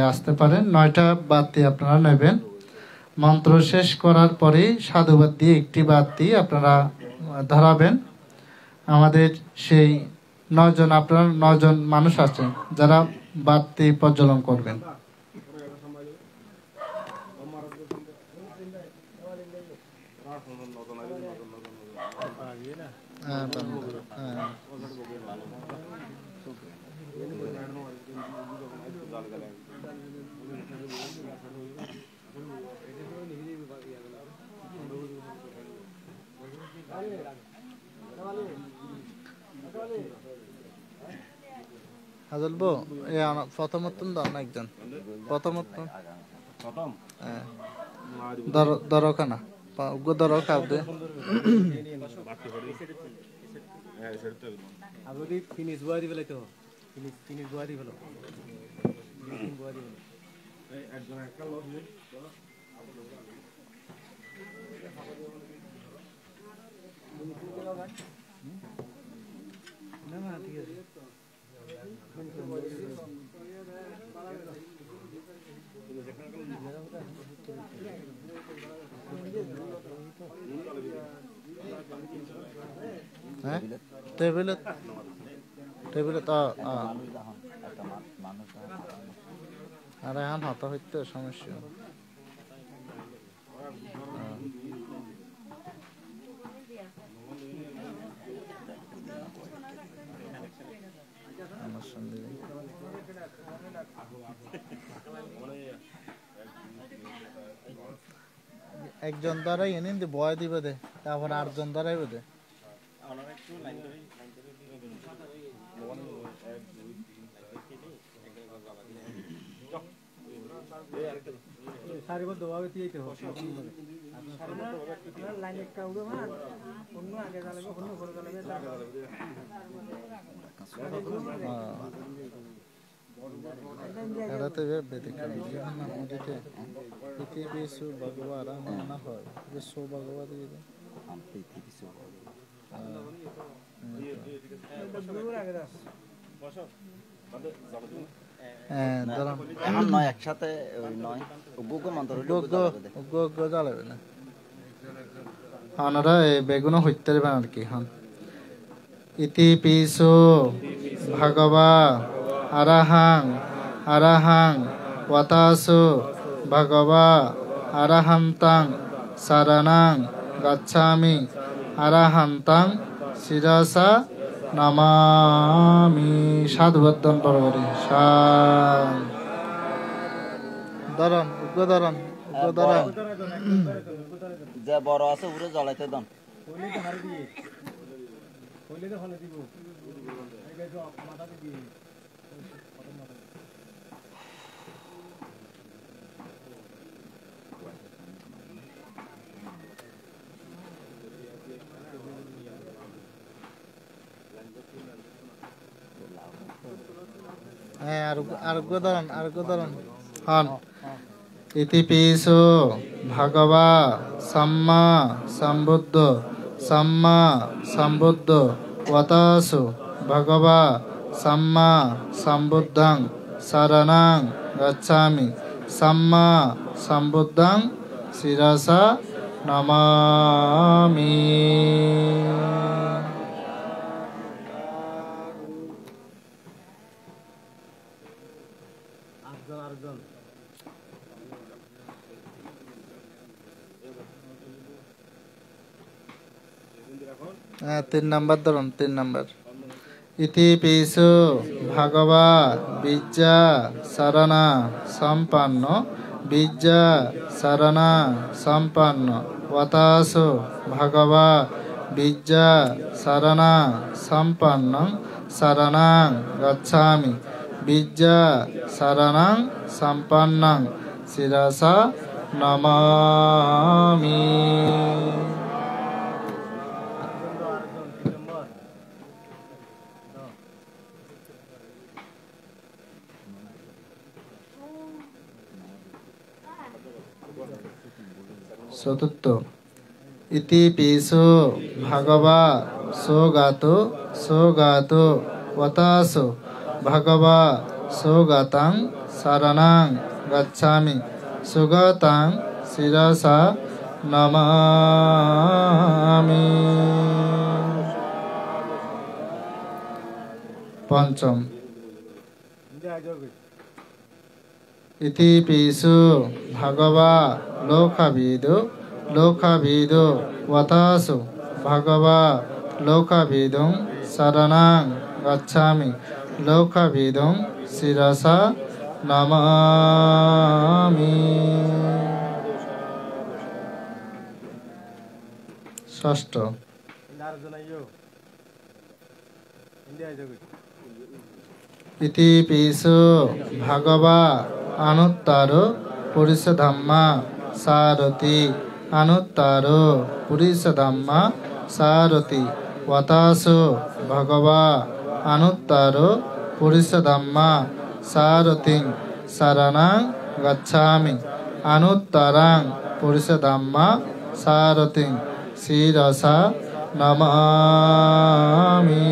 আসতে পারেন। 9টা বাতি আপনারা নেবেন। মন্ত্র শেষ করার পরে সাধুবাদ দিয়ে একটি বাতি আপনারা ধরাবেন। আমাদের সেই 9 জন আপনারা 9 জন মানুষ আছেন যারা বাতি প্রজ্বলন করবেন। হাজলবো প্রথমতন দাও না একজন প্রথমতন দরকানা দরকার দে আপনি ফিনিশ বুয়া দিবে তো ফিনিশ বুয়া দিবে বুয়া দিবে একজন একটা লোক না না ঠিক আছে হ্যাঁ টেবিলে তো আর এখন হতা হইতে সমস্যা একজন দ্বারাই এনে বয় দিবে দে তারপর 8 জন দ্বারাই দে সারিবদ্ধ ভাবে দিতে হবে লাইন একটা উড়ো না অন্য আগে জ্বালাবে অন্য করে জ্বালাবে এরাতে বেদিকা জীবন নদীতে পৃথিবী সু ভগবান না হয় যে সো ভগবান দিয়ে পৃথিবী সু একসাথে জ্বালাবে না ওনারা বেগুনও হইতে পারবেন আর কি। হন ইতি পিসো ভগবা আরাহাং আরাহাং ওয়াতাসো ভগবা আরাহান্তাং সারানাং গাচ্ছামি আরাহান্তাং শিরসা নামামি। সাধুবদ্ধন পরবরে ধরন উগ্রধরন উগ্রধরন যে বড় আছে উড়ে জ্বালাইতে দেন হ্যাঁ আর ধরন হন ইতি পিসো ভগবা সাম্মা সম্বুদ্ধ ওয়াতাসু ভগবা সাম্মা সম্বুদ্ধং শরণাং গচ্ছামি সাম্মা সম্বুদ্ধং শিরসা নমামি। হ্যাঁ 3 নাম্বার ধরুন 3 নাম্বার ইতি পিসু ভগবা বিজ্জা শরণা সম্পন্ন বিজ্জা সারানা সম্পন্ন ওয়াতাসো ভগবা বিজ্জা সারানা সম্পন্ন সারানাং গচ্ছামি বিজ্জা সারানাং সম্পন্নং শিরসা নমামি। চতুর্থ ইতি পিসো ভগবা সোগাতো সোগাতো ওয়াতাসো ভগবা সোগাতাং শরণাং গচ্ছামি সুগতাং শিরসা নমামি। পঞ্চম ইতি পিসু ভগবা লোকবিদো লোকবিদো ওয়াতাসু ভগবা লোকবিদুং শরণাং গচ্ছামি লোকবিদুং শিরসা নমামি। ষষ্ঠ ইতি পিসু ভগবা অনুত্তর পুরুষ ধাম্মা সারথি অনুত্তর পুরুষ ধাম্মা সারথি ওয়াতাসো ভগবা অনুত্তর পুরুষ ধাম্মা সারথিং শরণাং গচ্ছামি অনুত্তরাং পুরুষ ধাম্মা সারথিং শিরসা নমামি।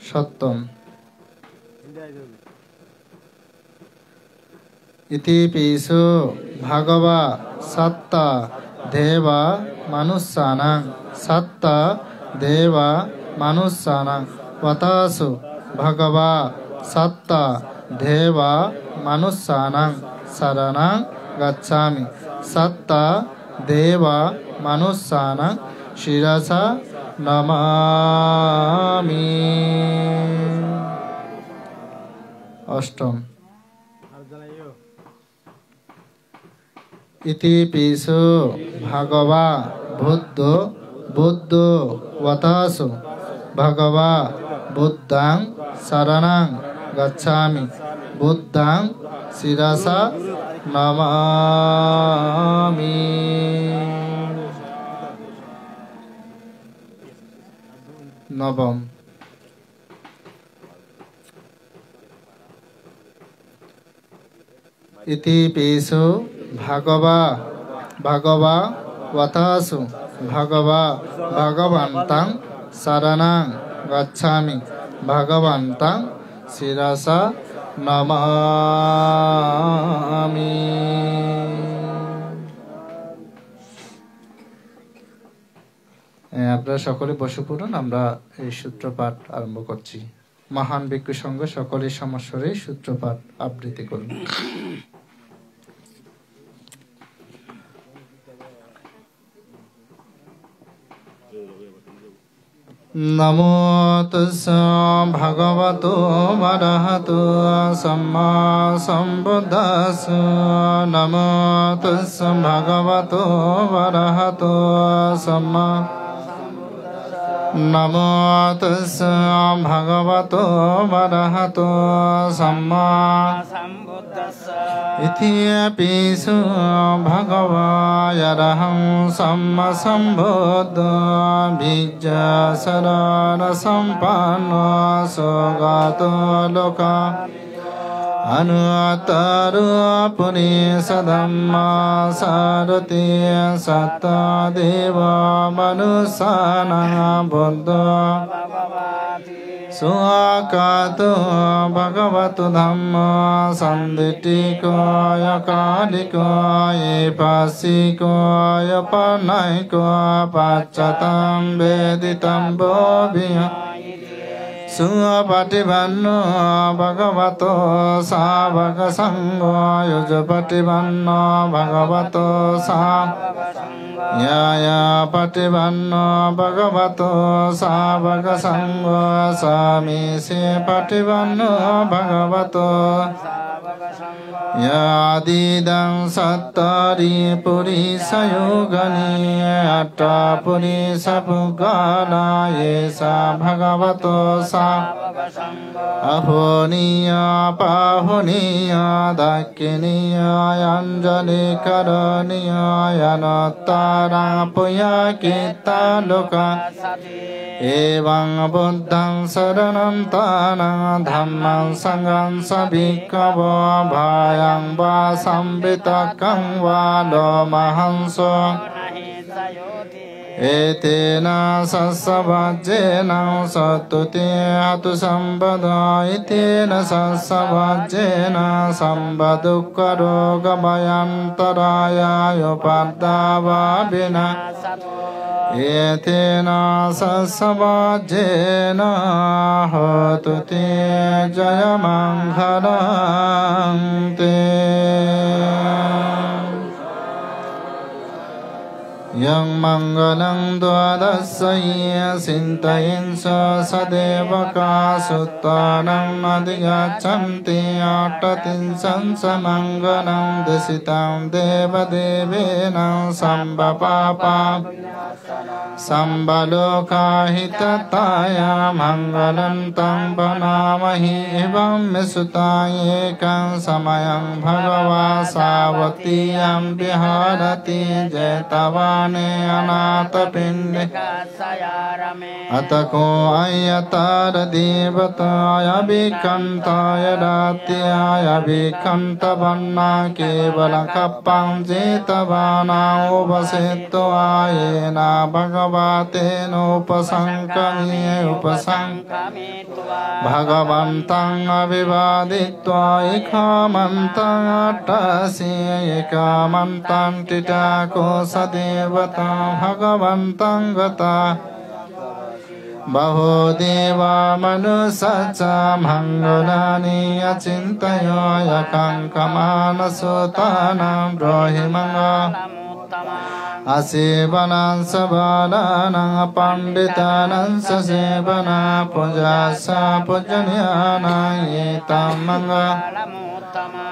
সপ্তম ইতি পিসু ভগবা সত্ত দেবা মনুষ্যানাং সত্ত দেবা মনুষ্যানাং ওয়াতাসু ভগবা সত্ত দেবা মনুষ্যানাং শরণাং গচ্ছামি সত্ত দেবা মনুষ্যানাং শিরসা নমামি। অষ্টম ইতি পিসু ভগবা বুদ্ধ বুদ্ধ ওয়াতাসু ভগবা বুদ্ধাং শরণাং গচ্ছামি বুদ্ধাং শিরসা নমামি। নবম ইতি পিসু ভগবা ভগবা ওয়াতাসু ভগবা ভগবন্তাং শরণাং গচ্ছামি ভগবন্তাং শিরসা নমামি। আপনারা সকলে বসে পড়ুন, আমরা এই সূত্রপাঠ আরম্ভ করছি। মহান ভিক্ষু সংঘ সকলের সমস্বরে সূত্রপাঠ আবৃত্তি করুন। নমো তস্যা ভগবতো অরহতো সম্মা সম্বুদ্ধাস্য। নমো তস্যা ভগবতো অরহতো সম্মা। নমো তস্যা ভগবতো অরহতো সম্মা ইতি পিসু ভগবায়রহং সম্মা সম্বুদ্ধ বিজ্জা শরণ সম্পন্ন সোগাতো লোকা অনুত্তর পুরুষ ধাম্মা সারথি সত্ত দেব মনুষ্যানাং Buddha সুয়াকাতো ভগবতো dhamma সন্দিটিকয় কালিকয় পাশিকয় পনৈক পাচ্যতাং বেদিতং বোভিঃ Supatipanno bhagavato sāvaka sangho yujapatipanno bhagavato sāvaka sangho Yaya patipanno bhagavato sāvaka sangho Samisi patipanno bhagavato Yadidang sattari purisa yogani atta purisa pugala yesa bhagavato sa ahoniya pahoniya dakkiniya yanjali karaniya yanattara puya kita loka Evang buddhang saranam tanang dhammang sanghang sabhikkhavo bhayang va samvitakang va lomahanso Etena sassavajjena sattuti atu sambada Etena sassavajjena sambadukka roga bhayantaraya yopaddava bina Etena sassavajjena hotu te jayamanghalang te Yang mangalang dwadasaya sintayin sa sadevaka suttanang adhigachanti atatin sansa mangalang desitang deva devenang sambapapa Sambaloka hitataya mangalantang panamahi evam mesutaye kang samayang bhagava savatiyam biharati jetavane anatapinde atako ayatara devataya bhikantaya ratyaya bhikantavanna kevalakappang jetavana upasetto ayena Bhagavate upasangkami upasangkami Bhagavantang avivaditva ikamantang atasi ikamantang titako sadevata Bhagavantang gata Bahudeva manusacha mangolani acintaya yakang kamana sutanam brohimanga Asivanan sabadanang panditanang sasivana pujasa pujanyanang itamanga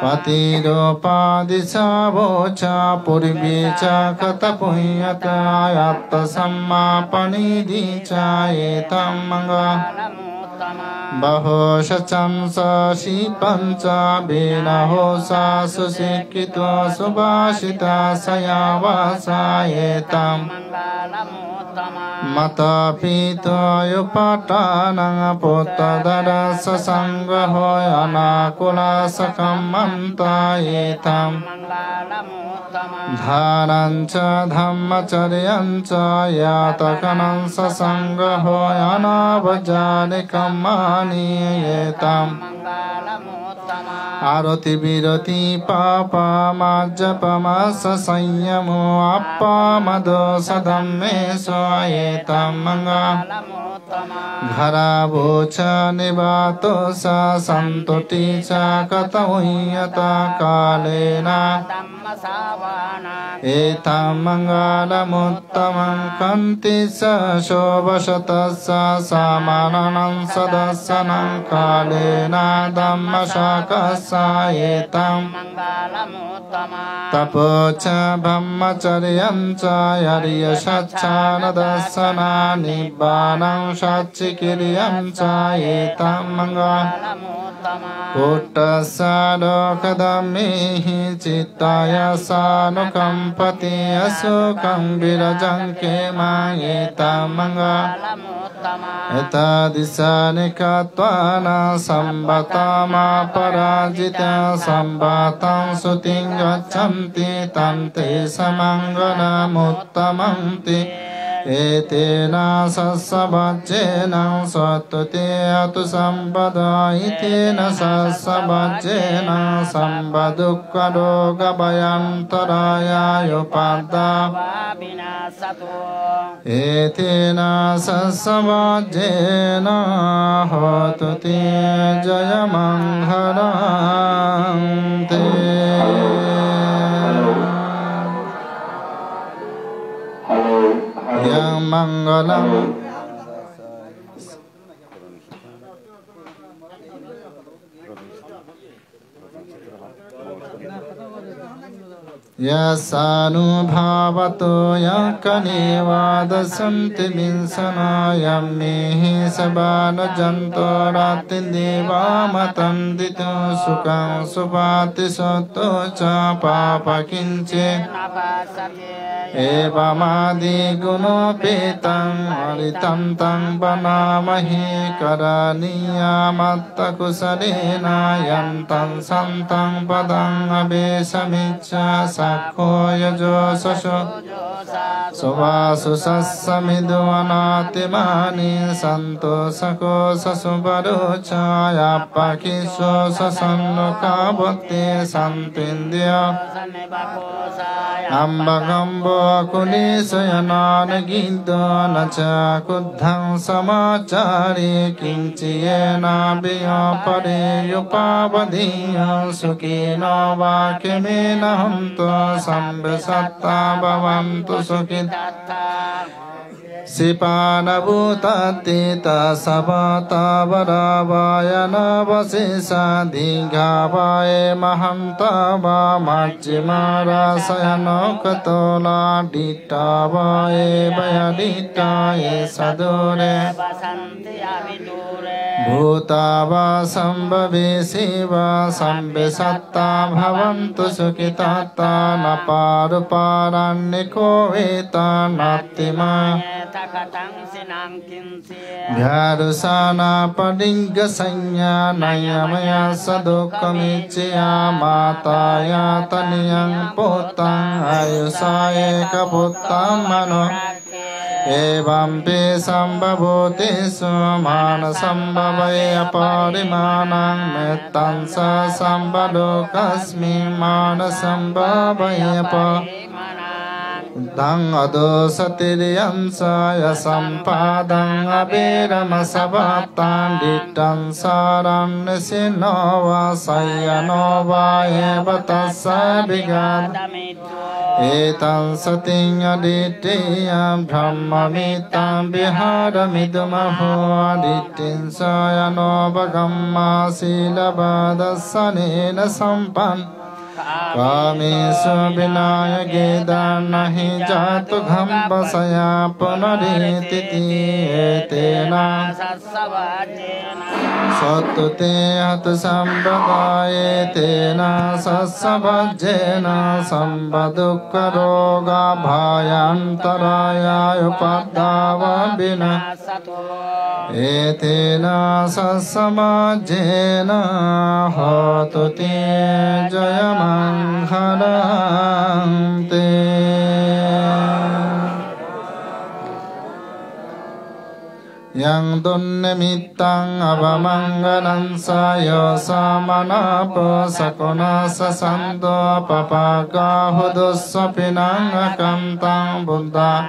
Patido padisa vocha puribicha katapunyata yatta samma panidhicha itamanga Bahosha chamsa shipancha binahosa susikito subhashita sayavasa etam Mata pita yupatanang puttadara sasangho anakula sakamanta etam Dharancha dhammacharyancha yatakanam sasangho anavajane kamani etam Arati virati papa majjapa masa sanyamo appa mado sadamme soetam manga Ghara bocha nivato sa santoti cha katahuyata kalena Etam mangala muttamam kanti sa shobhashata sa samananam sadasanam kalena dhammashaka sa etam tapocha brahmacharyam cha yariya shachana dasana nibbanam shachikiryam cha etam mangala Uttasa lokadamehi cittaya sanukampati asukam virajangke mangetamanga Eta disanikatwana sambatama parajita sambatang suting gachanti tante samangana muttamanti etena sassabajjena sattute atu sambada itena sassabajjena sambadukka doga bayantaraya yopada etena sassabajjena hotu te jayamangharante yang manggalam yasanu bhavato yakane vadasanti vinsana yammehi sabana jantorati deva matandito sukang supati soto ca papa kince evamadi guno petang aritam tang banamahi karaniya matta kusalena yantan santang padang abesamicha sakho yajo sasho sovasu sassamidu anatimani santo sako sasubaro chaya pakiso sasanno kabhati santindya ambagambo kuni sayanana ginto nacha kuddhang samachari kinciyena biya pare yupavadiya sukino vakimena hanto sambesatta bhavantu sukita sipana bhutatita sabata varavayana vasisa dingavaye mahanta va majjimara sayano katola dittavaye bayadittaye sadure bhutava sambhavi siva sambesatta bhavantu sukitata naparuparanniko veta nattima Vyarusana padingga sanya nayamaya sadukamichya mataya taniyang putang ayusaye kaputang mano evampi sambhavoti sumana sambhavaya parimanang mettansa sambhadokasmi mana sambhavaya parimanang Dang ado satiriyansa ya sampadang abirama sabatan dittan saran sinova sayanova evatasa bigad etan satinya ditiyam brahmamitam biharamidmaho dittin sayanova gamma silabadasanena sampan Kamesu binaya gedanahi jatu ghambasaya punarititi etena Sattute hatu sambhagaye tena sassabhajjena sambhadukka roga bhayantaraya upadava bina etena sassabhajjena hotu te jayamangharante yang dunne mittang avamangalan sayo samanapo sakona sasanto papaka hudussapinang akantang buddha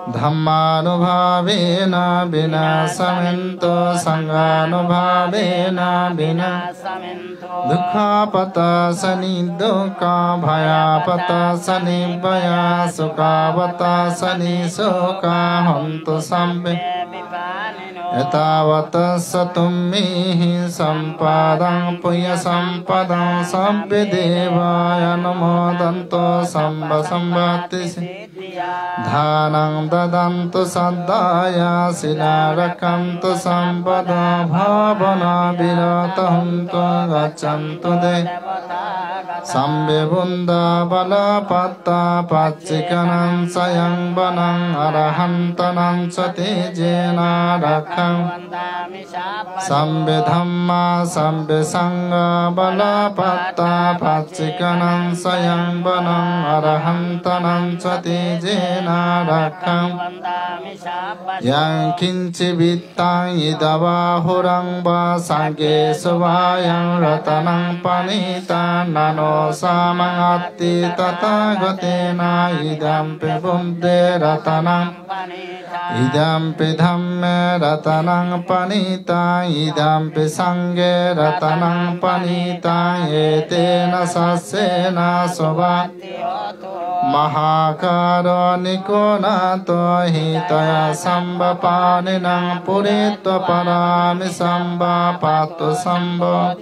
Dhammanubhavena vinasamento sanganubhavena vinasamento Dukkhapatasani dukkha bhayapatasani bhaya sukhapatasani sukha hantu sambe Etavatassatummihi sampadang puya sampadang sabbe devaya namodanto samba sambhatisi Dhanang dadantu saddaya silarakantu sampada bhavana viratahantu gaccantu de Sambe bunda bala patta paccikanam sayang banang arahantanam sati jena rakha rakham sambe dhamma sambe sangha balapatta pachikanam sayang banam arahantanam sati jena rakham yang kinci bitang idavahurang ba sangge svayang ratanang panita nano samangati tatagatena idampe bunde ratanang idampe dhamme ratanang panita idampe sangge ratanang panita etena sasena soba Mahakaruniko nato hitaya samba paninang puritva parami samba patu samba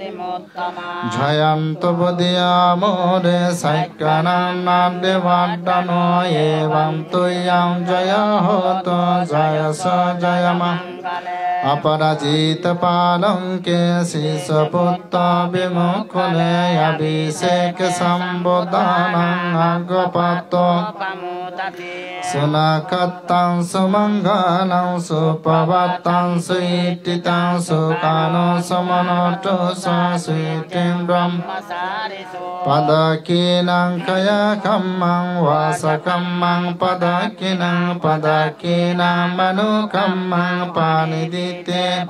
Jayanto buddhiyamore saikkanam nadevadano evam tuyam jaya hoto jaya sa jaya ma Aparajita palanke sisa putta bimukune abhiseke sambodhanang agapato Sunakatang sumangalang supavattang suititang sukano samanoto sasitindram Padakinang kaya kammang vasakammang padakinang padakinang manukammang panidite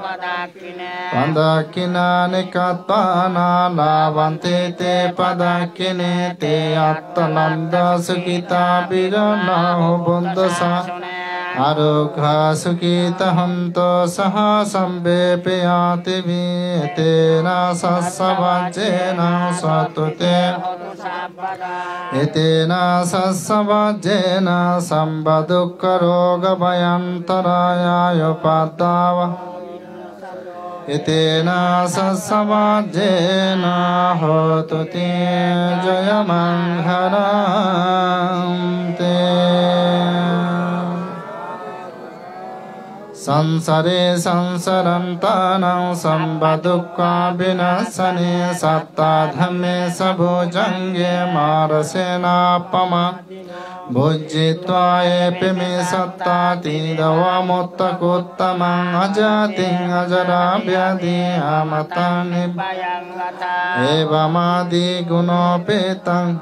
Padakina nikatana lavante te padakine te attananda sukita birana bundasa Arukha sukita hanto saha sambe peyati vietena sassavajena satute Etena sassavajena sambadukka roga bayantaraya yopadava Etena sassavajena hotu te jayamangharam te Sansare sansarantanam sambadukka vinasane satta dhamme sabhujange marasena pama Bujjitva epime satta tidava muttakuttamang ajating ajarabhyadi amatani evamadi gunopetang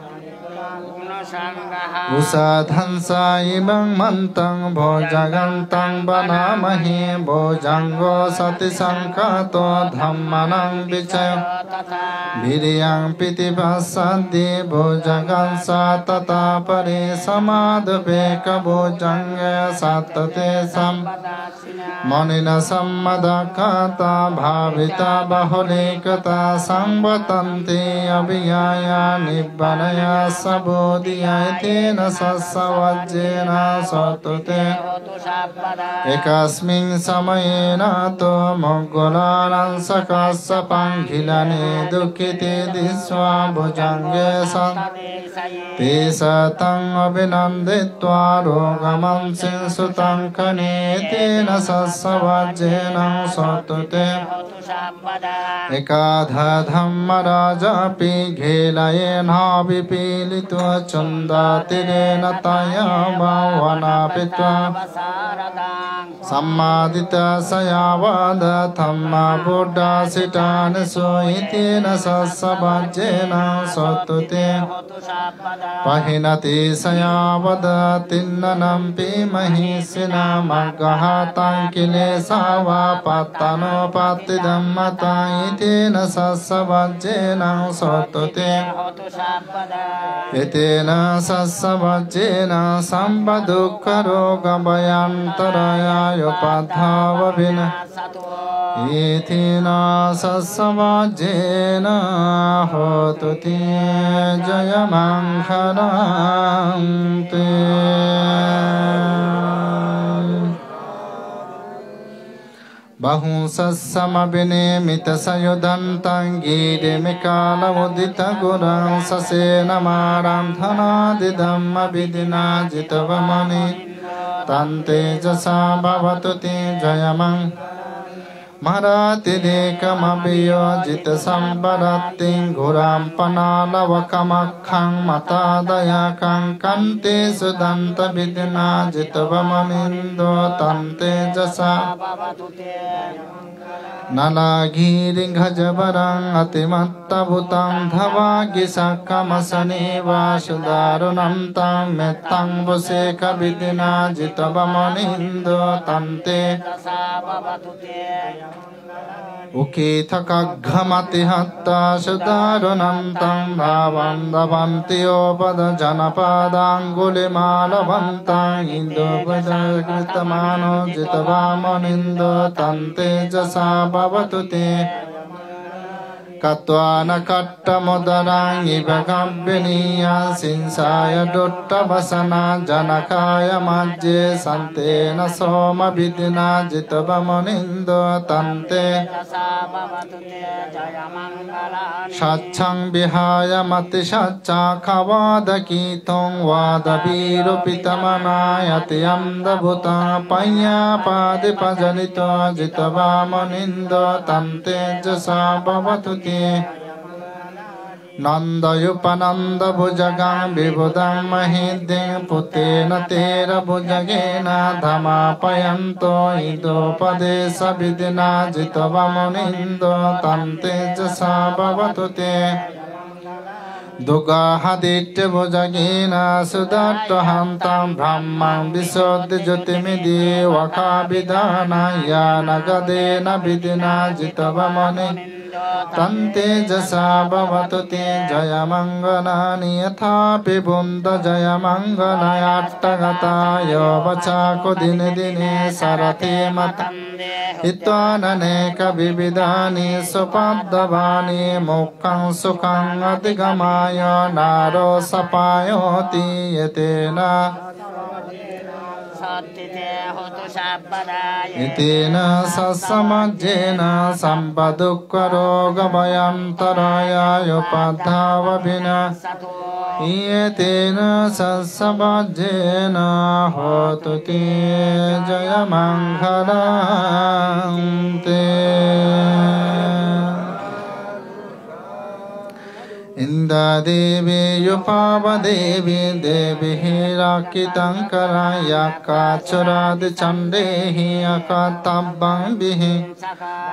Usadhansa imang mantang bhojagantang banamahi bhojango sati sangkato dhammanang vicayo Viriyang pitibhasaddi bhojagansa tata pari samadupeka bhojange satate sam Manina sammadakata bhavita bahulikata samvatanti abhiyaya nibbanaya sabodhiya etena sassavajjena satute Ekasmin samayena to moggolanan sakassapang hilane dukkite disva bhujange san Te satang abhinanditva rogamam sinsutang kane etena sassavajjena satute Ekadha dhamma raja pi ghelayena vipilitva chundatirena taya bhavana pitva Sammadita sayavada thamma buddha sitana soitena sassavajjena satute Pahinati sayavada tinnanampi mahisina maggahatang kilesava pattano patidhammata itena sassavajjena satute Etena sassavajjena sambadukka roga bayantaraya yopadhava vina Etena sassavajjena hotu te jayamangharam te Bahum sassamabhine mita sayudantang gide mikala mudita gurang sasena maram dhanadi dhamma vidina jitavamani Tante jasa bhavatu te jayamang Maratidekamabiyo jita sambarating guram panalawakamakhang matadayakang kante sudanta bidina jitavamanindo tante jasa Nalagiring hajabarang atimatta-butang dhavagisakamasani vasudarunantang mettang buseka bidina jitavamanindo tante Ukithakaghamati hatta sudarunantang dhavandavantiyo pada janapadanggulimalavantang indopadagitamano jitavamanindo tante jasa bhavatute Katwana katta modarang ibakabbeniya sinsaya dotta vasana janakaya majje santena soma bidina jitavamanindo tante Shachang bihaya mati shacha kavadaki tong vadaviru pitamanayati amdabhuta panya padi pajanito jitavamanindo tante jasa bhavatute Nandayupananda bhujagang vibhudang mahiding putena tera bhujagena dhamapayanto idopadesa vidina jitavamanindo tante jasa bhavatute Dugahaditya bhujagena sudatta hantam brahmang visodhi jyotimidi vakabhidana yanagadena vidina jitavamanindo Tante jasa bhavatute jaya mangalani yathapi bunda jaya mangalaya attagata yovachako dine dine sarati mata Itvananeka vividani supaddavani mukkang sukhang adhigamaya naro sapayoti yetena Itina sasamajjena sampadukka roga vayantaraya yupadhavabhina Iyetina sasamajjena hotu te jaya manghalam te Inda devi yupava devi devi hirakitang karaya kachurad chandehi akatabang bihi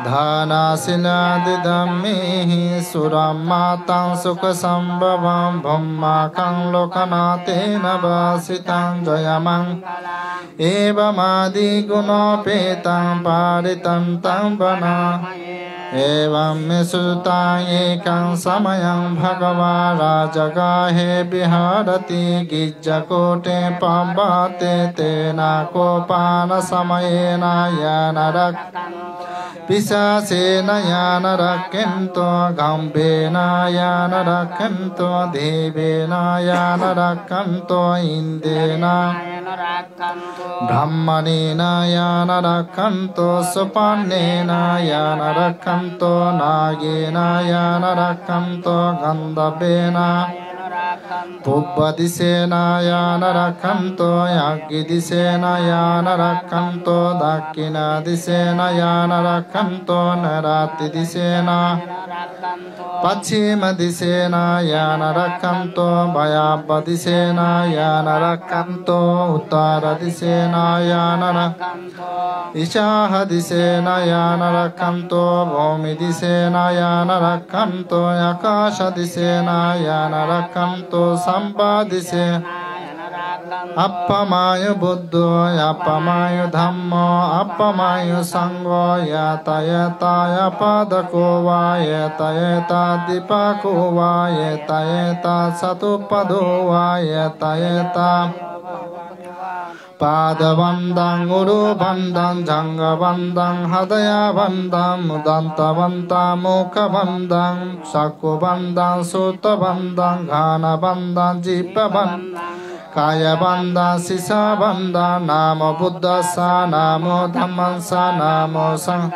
dhana silad dammehi suramatang sukha sambhavam bhammakang lokanate navasitang jayamang evamadi gunopetang paritam tang vana Evam mesutang ekang samayang bhagava rajagahe biharati gijjakote pambate tena kopana samayena yanarak Pisasena yanarakkento gambena yanarakkento devena yanarakanto indena Brahmanena yanarakanto sopannena yanarakanto nagena yanarakanto gandhabena Pubbadisena yanarakanto yaggidisena yanarakanto dakkinadisena yanarakanto naratidisena Pachimadisena yanarakanto bhayabbadisena yanarakanto uttaradisena yanarakanto Ishahadisena yanarakanto bhumidisena yanarakanto yakashadisena yanarakanto sampadise Appamayo buddho appamayo dhammo appamayo sangho yata yata yapadako va yata yata dipako va yata yata satupado va yata yata Padavandang urubandang jangavandang hadayavandang mudantavandang mukhavandang sakubandang sutavandang ghanavandang jipavandang kayavandang sisavandang namo buddhasa namo dhammasa namo sang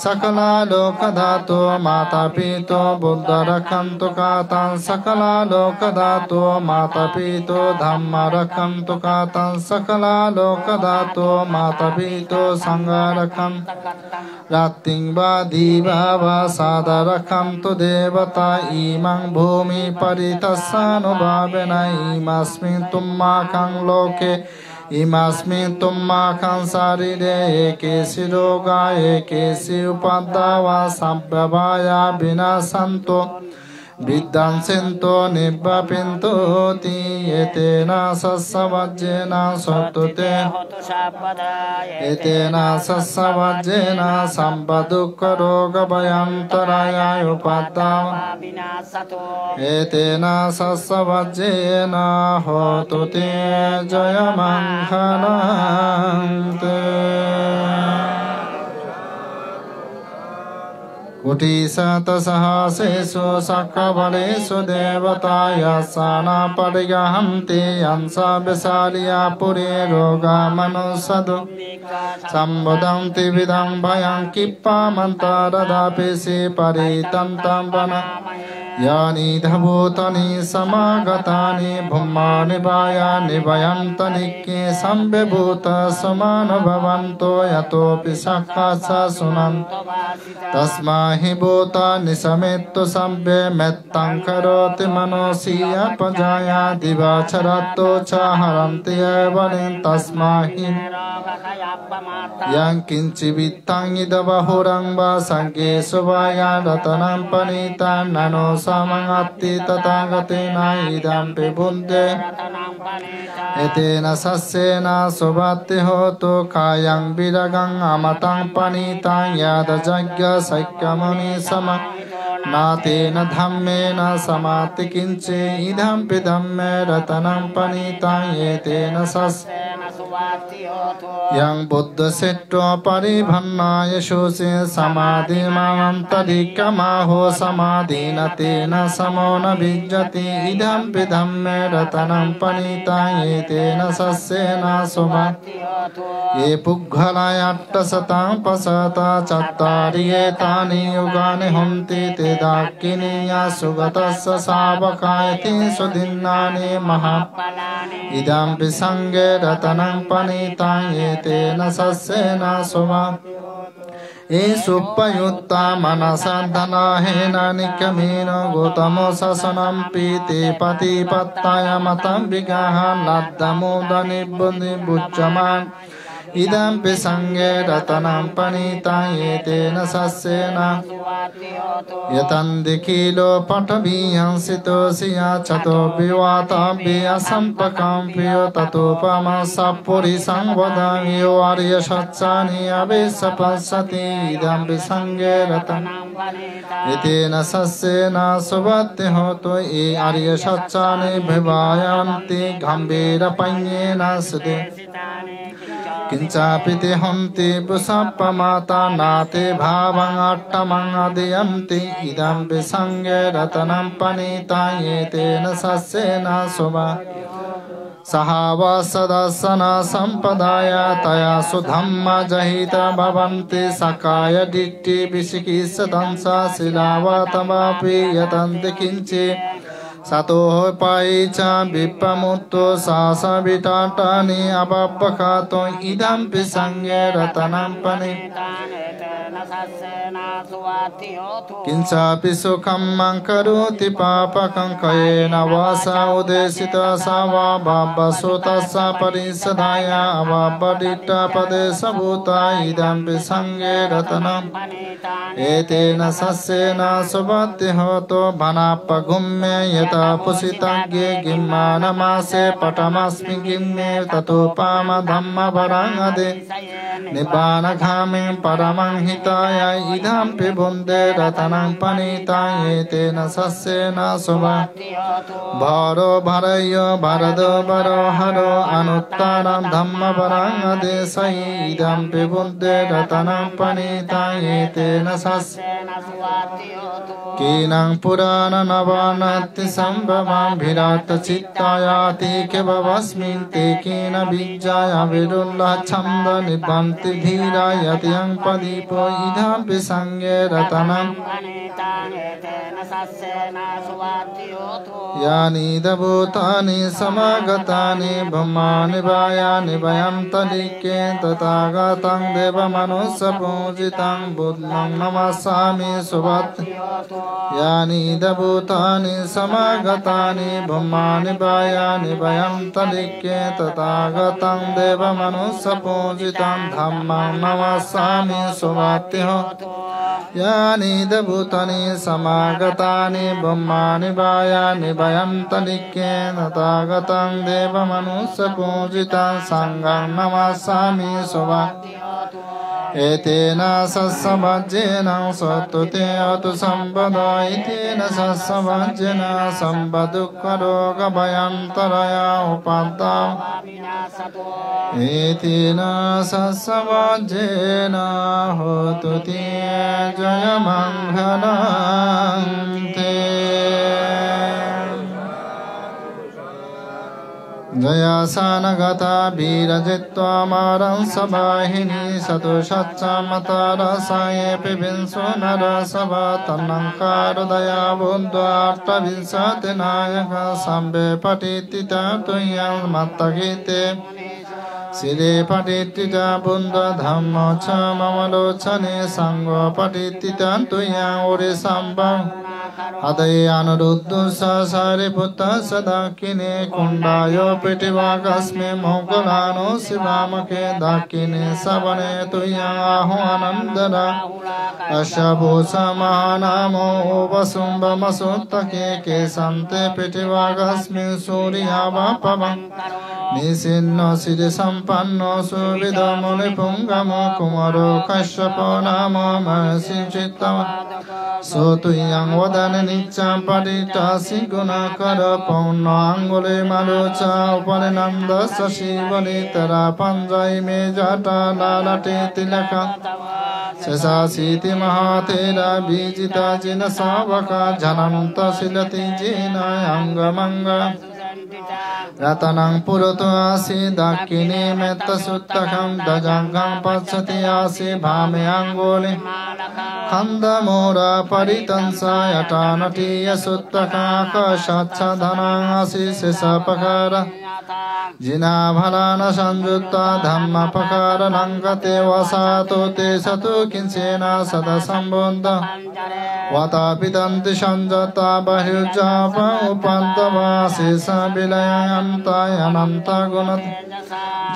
Sakala lokadato mata pito Buddha rakanto katan Sakala lokadato mata pito Dhamma rakanto katan Sakala lokadato mata pito Sangha rakanto Rating badi bhava sada rakanto devata Imang bhumi paritasano bhavena Imasmin tummakang loke Imasmin tummakang sarire Ekesi roga ekesi upadava Sampavaya binasanto Viddhansento nibbapinto ti etena sassavajjena sottute etena sassavajjena sampadukkha roga bhayantaraya upadava etena sassavajjena hotu te jaya manghalante Kuti sata sahasesu sakavalesu devataya sana pariyahanti yansa besariya puri roga manusadu sambodanti vidang bhayang kippa mantaradapisi paritantam vana Yani dhabutani samagatani bhumma nibaya nibayantani ki sambebhuta samana bhavanto yato pisakasa sunam tasmahi bhuta nisamittu sabbe mettang karoti manosiya pajaya divacharato chaharanti evanin tasmahi yang kinci vittang idabahurang basangge subaya ratanam panitan nano samangati tatagatina idampi bunde etena sassena subhati hotu kayang biragang amatang panitang yada jagya saikkamuni sama natena dhammena samati kinche idampi dhamme ratanam panitang etena sassena yang buddha setto paribhanna yashosi samadhi mamantadikamaho samadhi natena samona vijjati idam pidhamme ratanam panita yetena sassena subhati ye puggalayatta satam pasata chattari etani yugani honti te dakkiniya sugatassa savakayati sudinnani mahapalani idam pisange ratanam panita yetena sassena subhati E suppayutta manasandhana hena nikamino gotamo sasanam piti pati pattaya matam vigaha laddhamuda nibbuni buccaman idam pisange ratanam panita yetena sassena yatandikilo pataviyan sito siya chato vivata viya sampakam piyo tatupama sappuri sangvadamiyo arya satsani avesa passati idam pisange ratanam yetena sassena subhati hoto e arya satsani bhivayanti gambira panyena sute Kincapiti honti pusappamata nate bhavang attamang adiyanti idam pisange ratanam panita yetena sassena subha Sahavasadassana sampadaya taya sudhamma jahita bhavanti sakaya ditti visikissatansa silavatamapi yatanti kinchi Sato paicha vipamutto sasa vitatani ababbakato idam pisange ratanam Kinsa pisukam mankaruti papakam kayena vasa udesita sava babba sutasa parisadaya avabbadita padesa bhuta idam pisange ratanam etena sassena subhati hoto bhanappa gumme yata pusitagye gimmana mase patamasmi gimme tatupama dhamma varangade nibbana ghame paramang hitaya idam pibunde ratanam panita yetena sassena subhati bharo bharayo bharado bharo haro anuttaram dhamma varangade sai idam pibunde ratanam panita yetena sassena subhati kinang purana navanati sambhavam virata chittayati kevavasmin te kina vijjaya virulla chanda nibbana यान्ति धीरा यतियं पदीपो इधापि संगे रतनम् यानि दभूतानि समागतानि ब्रह्माणि वायानि वयन्तलिके तथागतं देवमनुष्यपूजितं बुद्धं नमस्सामि सुवत् यानि दभूतानि समागतानि ब्रह्माणि वायानि वयन्तलिके तथागतं देवमनुष्यपूजितं धम्मं नमस्सामि सुवत्यो यानि दभूतानि समागतानि ब्रह्माणि वायानि वयन्तलिके तथागतं देवमनुष्यपूजितं संඝं नमस्सामि सुवत् एतेन सत्समज्जेन सत्तुते अतु सम्पदो एतेन सत्समज्जेन सम्पदुःखरोगभयन्तरया उपादाम् एतेन सत्समज्जेन होतु ते जयमङ्गलं ते जयासानगता वीरजित्वा मारं सबाहिनी सतुषच्चामतारसाये पिबिंसो नरसभा तन्नङ्कारोदया बुद्ध्वाष्टविंशतिनायक सम्बे पठितिता तुयं मत्तगीते सिरे पठितिता बुद्ध धम्म च मम लोचने सङ्ग पठितिता तुयं उरे सम्भव अदय अनुरुद्ध सारिपुत्र सदाकिने कुंडाय पिटिवाकस्मे मोगलानो शिवामके दाकिने सवने तुय्याहो आनंदरा अशभूष महानामो वसुंबमसुत्तके के संते पिटिवाकस्मे सूर्यावापवं निसिन्नो सिरि संपन्नो सुविदो मुनिपुंगमो कुमारो कश्यपो नामो महर्षि चित्तम् सोतुयं वदन नित्यं पठितासि गुणकर पौर्ण अङ्गुले मालोच उपनिनन्द शशिवनितरा पञ्जय मे जटा लालटे तिलक शेषाशीति महातेरा बीजिता जिन सावका जनन्त शिलति जिन अङ्गमङ्ग रतनं पुरतो आसि दाकिनी मेत्तसुत्तकं दजाङ्गं पश्यति आसि भामे अङ्गुले खन्दमोरा परितंसा यटानटीय सुत्तकाकशच्छधनां आसि शेषपकार जिनाभरान संयुक्ता धम्मपकार लङ्कते वसातो ते सतु किंसेन सदा सम्बुद्ध वतापितन्ति संजता बहिर्जाप उपन्तवाशेष विलयन्तायनन्त गुणत्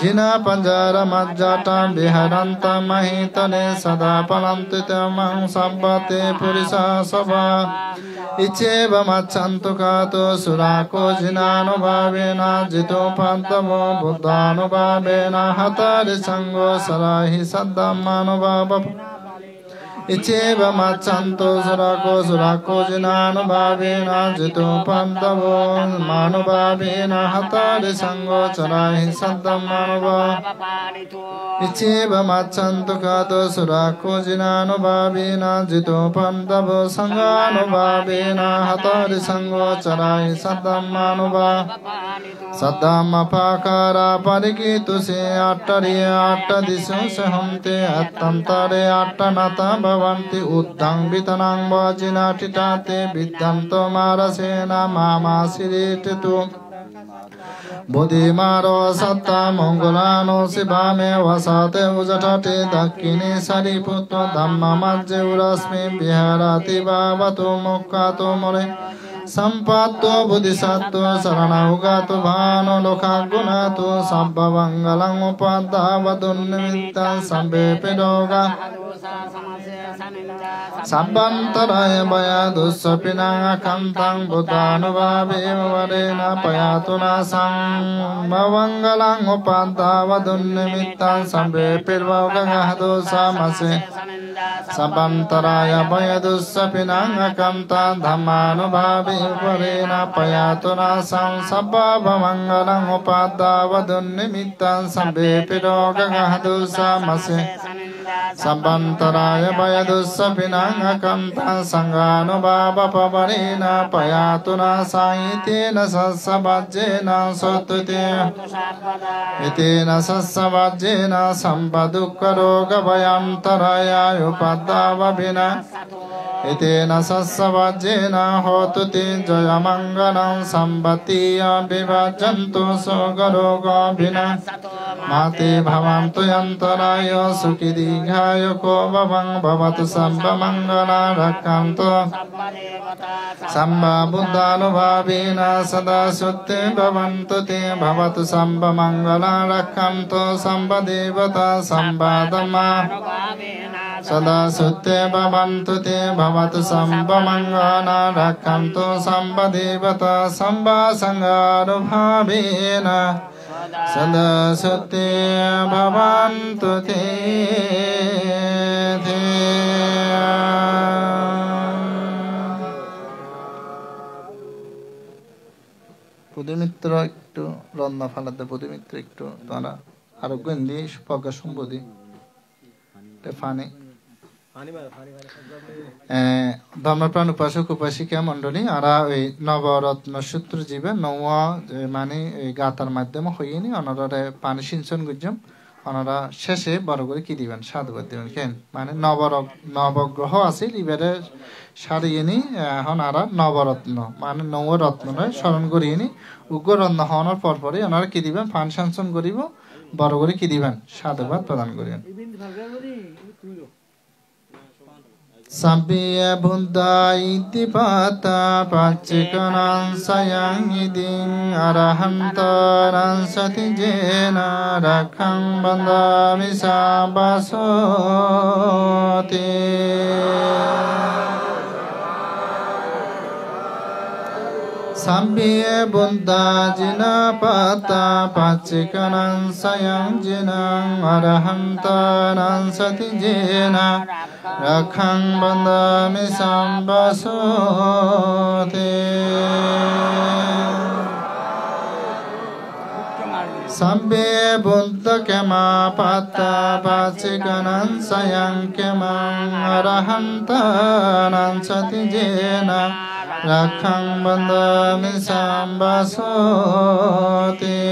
जिना पंजर मज्जटा विहरन्त महितले सदा फलन्ति तमं सम्पते पुरुषा सभा इच्छेव मच्छन्तु कातो सुराको जिनानुभावेन जितो पन्तमो बुद्धानुभावेन हतारि सङ्गो सराहि सद्धम्मानुभाव इच्छेव मच्छन्तो सुराको जिनानुभावेन जितो पन्तमो मानुभावेन हतारि सङ्गो सराहि सद्धम्मानुभाव इच्छेव मच्छन्तु कातो सुराको जिनानुभावेन जितो पन्तमो सङ्गानुभावेन हतारि सङ्गो सराहि सद्धम्मानुभाव सद्धम्मपाकारा परिकीतुषे अट्टरि अट्टदिशो सहन्ते अत्तन्तरे अट्टनता भवन्ति उद्धं वितनं वजिनाटिटाते विद्धन्तो मारसेन मामासिरेटितु बुद्धिमारो सत्ता मंगलानो शिवामे वसते उजठटे दक्षिणे सरिपुत्र धम्ममज्जे उरस्मे विहरति भावतो मुक्कातो मुने सम्पत्तो बुद्धिसत्तो शरणौगातो भानो लोकागुणातो सब्बमङ्गलं उपद्धावतुन्निमित्तं सम्भे पिरोगा सब्बन्तराय भयदुःसपिनाकन्तं बुद्धानुभावेव वरेण पयातु नासं मङ्गलं उपद्धावतुन्निमित्तं सम्भे पिर्वगहदोषमसे सब्बन्तराय भयदुःसपिनाकन्तं धम्मानुभावे वरेण पयातु नासं सब्बमङ्गलं उपद्धावतुन्निमित्तं सम्भे पिरोगहदोषमसे Sabbantaraaya Vayadussapinanga Kanta Sanganubhava Pavarena Payatuna Saitena Sassavajjena Sottute Itena Sassavajjena Sampadukka Roga Vayantaraya Upadavabhina Itena Sassavajjena Hotute Jayamangalam Sambatiya Vivajjantu Sogaroga Bhina Mate Bhavantu Yantarayo Sukidhighayo Ko Bhavang Bhavatu Sambha Mangala Rakkanto Sambha Buddhanubhavena Sada Sutte Bhavantu Te Bhavatu Sambha Mangala Rakkanto Sambha Devata Sambha Dhamma Sada Sutte Bhavantu Te Bhavatu Sambha Mangala Rakkanto Sambha Devata Sambha Sanganubhavena Sada Sutte Bhavantu Te পুদমিত্র একটু রন্না ফালাতে পুদমিত্র একটু তারা আরো গন্দি পগা সম্বোধি funny ধর্মপ্রাণ উপাসক উপাসিকা মন্ডলী আর ওই নবরত্ন সূত্র জীবে নৌ মানে গাতার মাধ্যমে হইনি অনারে পানি সিঞ্চন গুজম ওনারা শেষে বড় করে কি দিবেন সাধুবাদ দিবেন কেন মানে নবগ্রহ আছে এবারে সারিয়ে নি এখন আর নবরত্ন মানে নবরত্ন নয় স্মরণ করিয়ে নি উগ্ররত্ন হওয়ার পর পরে ওনারা কি দিবেন পান সাঞ্চন করিব বড় করে কি দিবেন সাধুবাদ প্রদান করিবেন Sabbiya Buddha iti pata pacikanan sayang iding arahantaran sati jena rakhang bandami sabasoti Sabbiya Buddha jina pata pacikanan sayang jena arahantaran sati jena Rakhang bandami sambasoti Sabbe Buddha kema pata pacikanan sayang kemang arahantanan sati jena Rakhang bandami sambasoti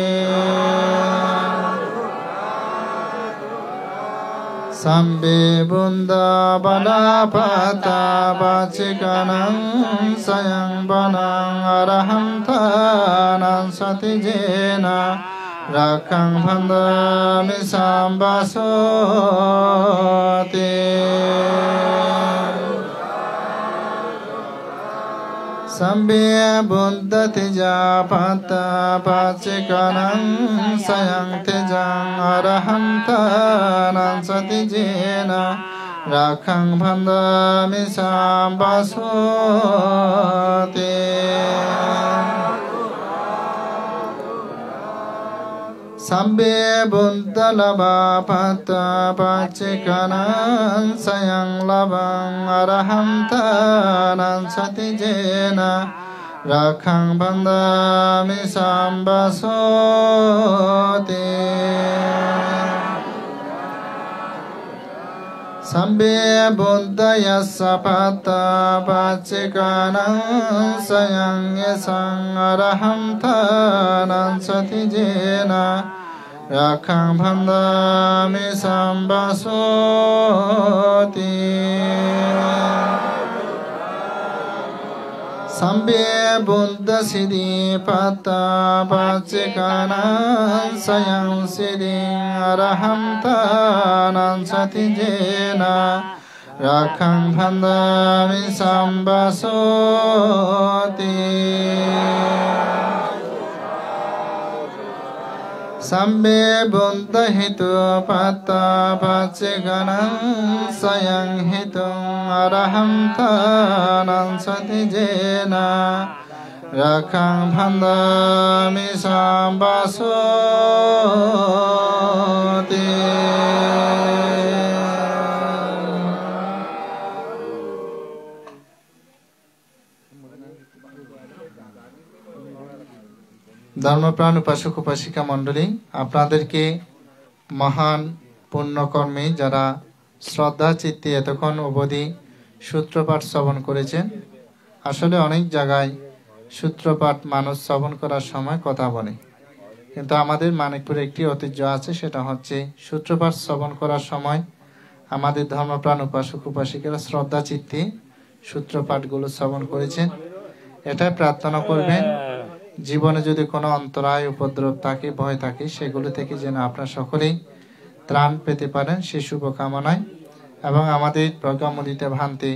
Sabbe Buddha bala pata pacikanan sayang banang arahantanan sati jena Rakhang bandami sambasoti Sabbe Buddha teja pata pacikanan sayang tejang arahantanan sati jena Rakhang bandami sambasoti Sabbe Buddha laba pata pacikanan sayang labang arahantanan sati jena Rakhang bandami sambasoti Sabbe Buddha yassa pata pacikanan sayang yasang arahantanan sati jena Rakhang bandami sambasoti Sabbe Buddha siddhi pata pacikanan sayang siddhi arahantanan sati jena Rakhang bandami sambasoti Sabbe Buddha hitu pata pacikanan sayang hitung arahantanan sati jena Rakhang bandami sambasoti ধর্মপ্রাণ উপাসক উপাসিকা মণ্ডলী আপনাদেরকে মহান পুণ্যকর্মে যারা শ্রদ্ধা চিত্তে এতক্ষণ অবধি সূত্রপাঠ শ্রবণ করেছেন। আসলে অনেক জায়গায় সূত্রপাঠ মানুষ শ্রবণ করার সময় কথা বলে, কিন্তু আমাদের মানিকপুরে একটি ঐতিহ্য আছে, সেটা হচ্ছে সূত্রপাঠ শ্রবণ করার সময় আমাদের ধর্মপ্রাণ উপাসক উপাসিকারা শ্রদ্ধা চিত্তে সূত্রপাঠগুলো শ্রবণ করেছেন। এটাই প্রার্থনা করবেন জীবনে যদি কোনো অন্তরায় উপদ্রব থাকে, ভয় থাকে, সেগুলো থেকে যেন আপনারা সকলেই ত্রাণ পেতে পারেন সে শুভকামনায়। এবং আমাদের প্রজ্ঞামোদিত ভ্রান্তি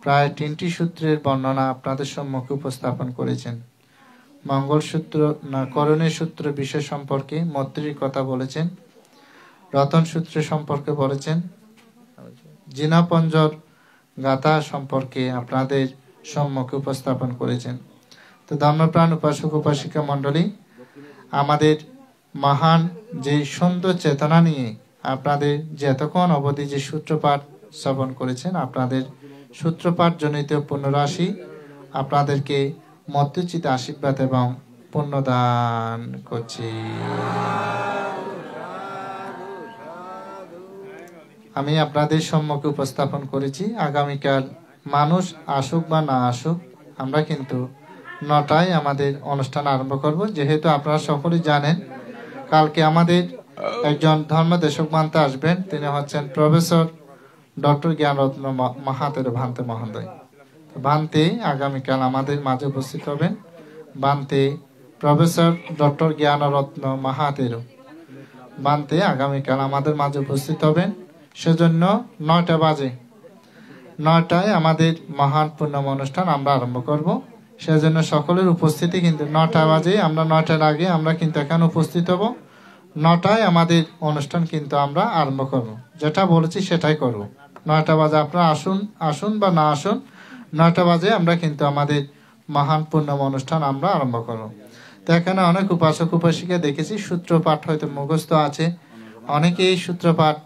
প্রায় 3টি সূত্রের বর্ণনা আপনাদের সম্মুখে উপস্থাপন করেছেন। মঙ্গলসূত্র না করণীয় সূত্র বিষয় সম্পর্কে মৈত্রীর কথা বলেছেন, রতন সূত্র সম্পর্কে বলেছেন, জিনাপঞ্জর গাথা সম্পর্কে আপনাদের সম্মুখে উপস্থাপন করেছেন। তো ধর্মপ্রাণ উপাসক উপাসিকা মণ্ডলী, আমাদের মহান যে সুন্দর চেতনা নিয়ে আপনাদের যে এতক্ষণ অবধি যে সূত্রপাঠ শ্রবণ করেছেন, আপনাদের সূত্রপাঠ জনিত পুণ্যরাশি আপনাদেরকে মধ্যচিত আশীর্বাদ এবং পুণ্যদান করছি। আমি আপনাদের সম্মুখে উপস্থাপন করেছি আগামীকাল মানুষ আসুক বা না আসুক, আমরা কিন্তু 9টায় আমাদের অনুষ্ঠান আরম্ভ করব। যেহেতু আপনারা সকলেই জানেন কালকে আমাদের একজন ধর্মদেশক ভান্তে আসবেন, তিনি হচ্ছেন প্রফেসর ডক্টর জ্ঞানরত্ন মহাতের ভান্তে মহোদয়। ভান্তে আগামীকাল আমাদের মাঝে উপস্থিত হবেন। ভান্তে প্রফেসর ডক্টর জ্ঞানরত্ন মহাতের ভান্তে আগামীকাল আমাদের মাঝে উপস্থিত হবেন। সেজন্য 9টা বাজে 9টায় আমাদের মহান পূর্ণম অনুষ্ঠান আমরা আরম্ভ করব। সেজন্য সকলের উপস্থিতি কিন্তু 9টা বাজে, আমরা 9টার আগে আমরা কিন্তু এখানে উপস্থিত হব। 9টায় আমাদের অনুষ্ঠান কিন্তু আমরা আরম্ভ করব, যেটা বলেছি সেটাই করব। 9টা বাজে আপনারা আসুন বা না আসুন, 9টা বাজে আমরা কিন্তু আমাদের মহান পূর্ণম অনুষ্ঠান আমরা আরম্ভ করব। তো এখানে অনেক উপাসক উপাসিকা দেখেছি সূত্রপাঠ হয়তো মুখস্থ আছে, অনেকে এই সূত্রপাঠ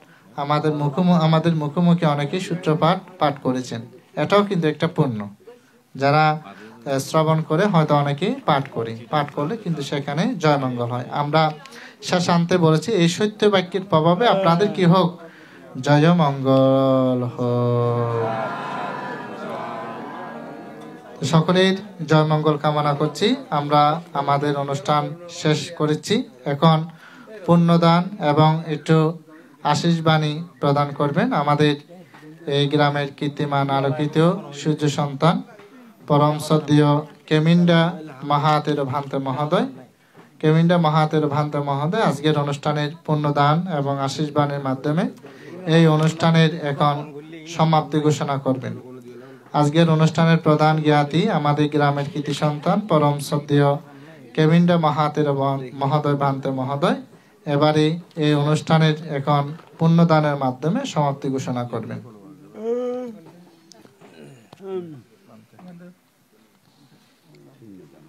আমাদের মুখোমুখি অনেকেই সূত্রপাঠ পাঠ করেছেন। এটাও কিন্তু একটা পুণ্য, যারা শ্রবণ করে হয়তো অনেকেই পাঠ করলে কিন্তু সেখানে জয়মঙ্গল হয়। আমরা শেষান্তে বলেছি এই সত্য বাক্যের প্রভাবে আপনাদের কি হোক, জয়মঙ্গল হোক। সকলের জয়মঙ্গল কামনা করছি। আমরা আমাদের অনুষ্ঠান শেষ করেছি। এখন পুণ্যদান এবং একটু আশীষ বাণী প্রদান করবেন আমাদের এই গ্রামের কীর্তিমান আলোকিত সূর্য সন্তান পরম শ্রদ্ধেয় কেমিন্ডা মহাতের ভান্তে মহোদয়। কেমিন্ডা মহাতের ভান্তে মহোদয় আজকের অনুষ্ঠানের পুণ্যদান এবং আশীষ বাণীর মাধ্যমে এই অনুষ্ঠানের এখন সমাপ্তি ঘোষণা করবেন। আজকের অনুষ্ঠানের প্রধান জ্ঞাতি আমাদের গ্রামের কৃতি সন্তান পরম শ্রদ্ধেয় কেমিন্ডা মহাতের মহোদয় ভান্তে মহোদয় এবারে এই অনুষ্ঠানের এখন পুণ্যদানের মাধ্যমে সমাপ্তি ঘোষণা করবেন।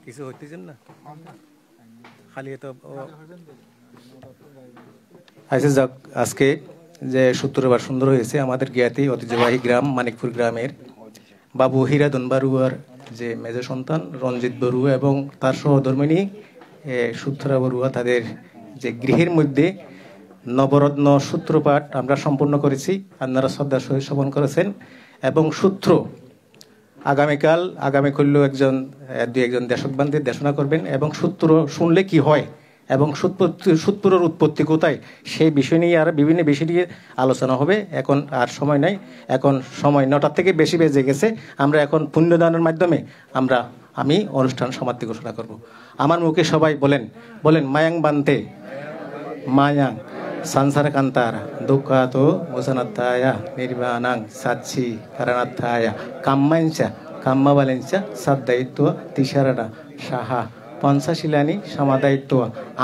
কিছু হইতেছেন না খালি তো আচ্ছা যাক, আজকে যে সূত্রপাঠ সুন্দর হয়েছে আমাদের জ্ঞাতি ঐতিহ্যবাহী গ্রাম মানিকপুর গ্রামের বাবু হীরাধন বড়ুয়ার যে মেজ সন্তান রঞ্জিত বড়ুয়া এবং তার সহধর্মিণী সুত্রা বড়ুয়া, তাদের যে গৃহের মধ্যে নবরত্ন সূত্রপাঠ আমরা সম্পূর্ণ করেছি। আপনারা শ্রদ্ধার সহিত শ্রবণ করেছেন এবং সূত্র আগামী করলেও একজন দেশক বান্ধব দেশনা করবেন এবং সূত্র শুনলে কি হয় এবং সূত্রের উৎপত্তি কোথায় সেই বিষয় নিয়ে আর বিভিন্ন বিষয় নিয়ে আলোচনা হবে। এখন আর সময় নাই, এখন সময় 9টার থেকে বেশি বেজে গেছে। আমরা এখন পুণ্যদানের মাধ্যমে আমি অনুষ্ঠান সমাপ্তি ঘোষণা করব। আমার মুখে সবাই বলেন মায়াং বান্তে মায়াং সংসার কান্তার দুঃখাত মোসনাত্থায়া নির্বাণাং সাচ্ছি কারণাত্থায়া কাম্মাঞ্চা কাম্মাবালেঞ্চা সাদ্দায়িত্ব তিসারণা সাহা পঞ্চাশিলানি সমাদায়িত্ব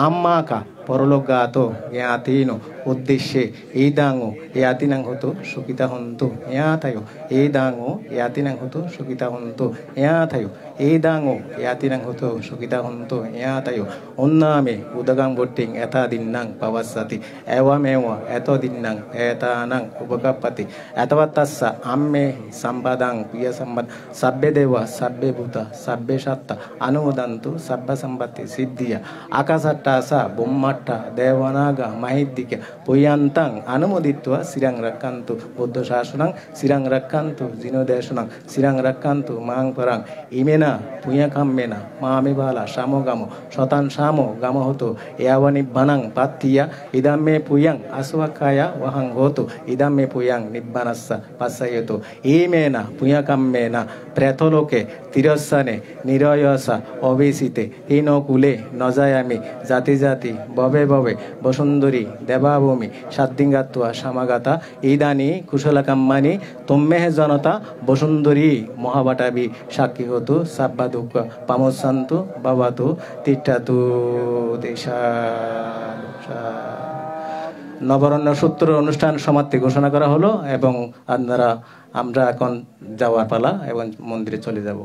আম্মাকা পরলোকগাত জ্ঞাতিনো উদ্দেশ্যে এই দাঙ্গো ইয়াতিনাং হতো সুখিতা হন্তু ইয়াতায়ো এই দাঙ্গো ইয়াতিনাং হতো সুখিতা হন্তু ইয়াতায়ো এই দাঙ্গো ইয়াতিনাং হতো সুখিতা হন্তু ইয়াতায়ো অন্নামে উদগাং বট্টিং এতাদিন্নাং পাবাসাতি এওয়ামেওয়া এতদিন্নাং এতানাং উপকাপ্পাতি এতবাত্তাস্সা আম্মে সম্পাদাং প্রিয় সম্পাদ সাব্বে দেবা সাব্বে ভূতা সাব্বে সত্তা অনুমোদন্তু সাব্বা সম্পত্তি সিদ্ধিয়া আকাশাত টাসা বোম্মাট্টা দেবনাগা মাহিদ্দিকে পৈয়ান্তাং আনুমোদিত্বা শ্রীরাং রাক্কান্তু বৌদ্ধ শাসনাং শ্রীরাং রাক্কান্তু জিনোদেশনাং শ্রীরাং রাক্কান্তু মাং পরাং ইমেনা পুয়াকাম্মেনা মামেবালা সামগামো শতান সামো গামো হতো ইয়াবানি বানাং পাত্তিয়া ইদামে পুয়াং আসওয়াকায়া ওয়াহাং হতো ইদামে পুয়াং নিব্বানাস্সা পাসায়তো ইমেনা পুয়াকাম্মেনা প্রেতলোকে তিরস্সানে নিরয়সা অবেশিতে হীনকুলে নজায়ামি জাতি জাতি ববে ববে বসুন্ধরী দেবাভূমি সাদ্দিঙ্গাত্বা সামাগাতা ইদানি কুশলকাম্মানি তোম্মেহ জনতা বসুন্ধরী মহাবাটাবি সাক্ষী হতো সাব্বা দুঃখ পামসান্তু বাবাতু তিষ্ঠাতু দেশা নবরণ্য সূত্র অনুষ্ঠান সমাপ্তি ঘোষণা করা হলো এবং আমরা এখন যাওয়ার পালা এবং মন্দিরে চলে যাব।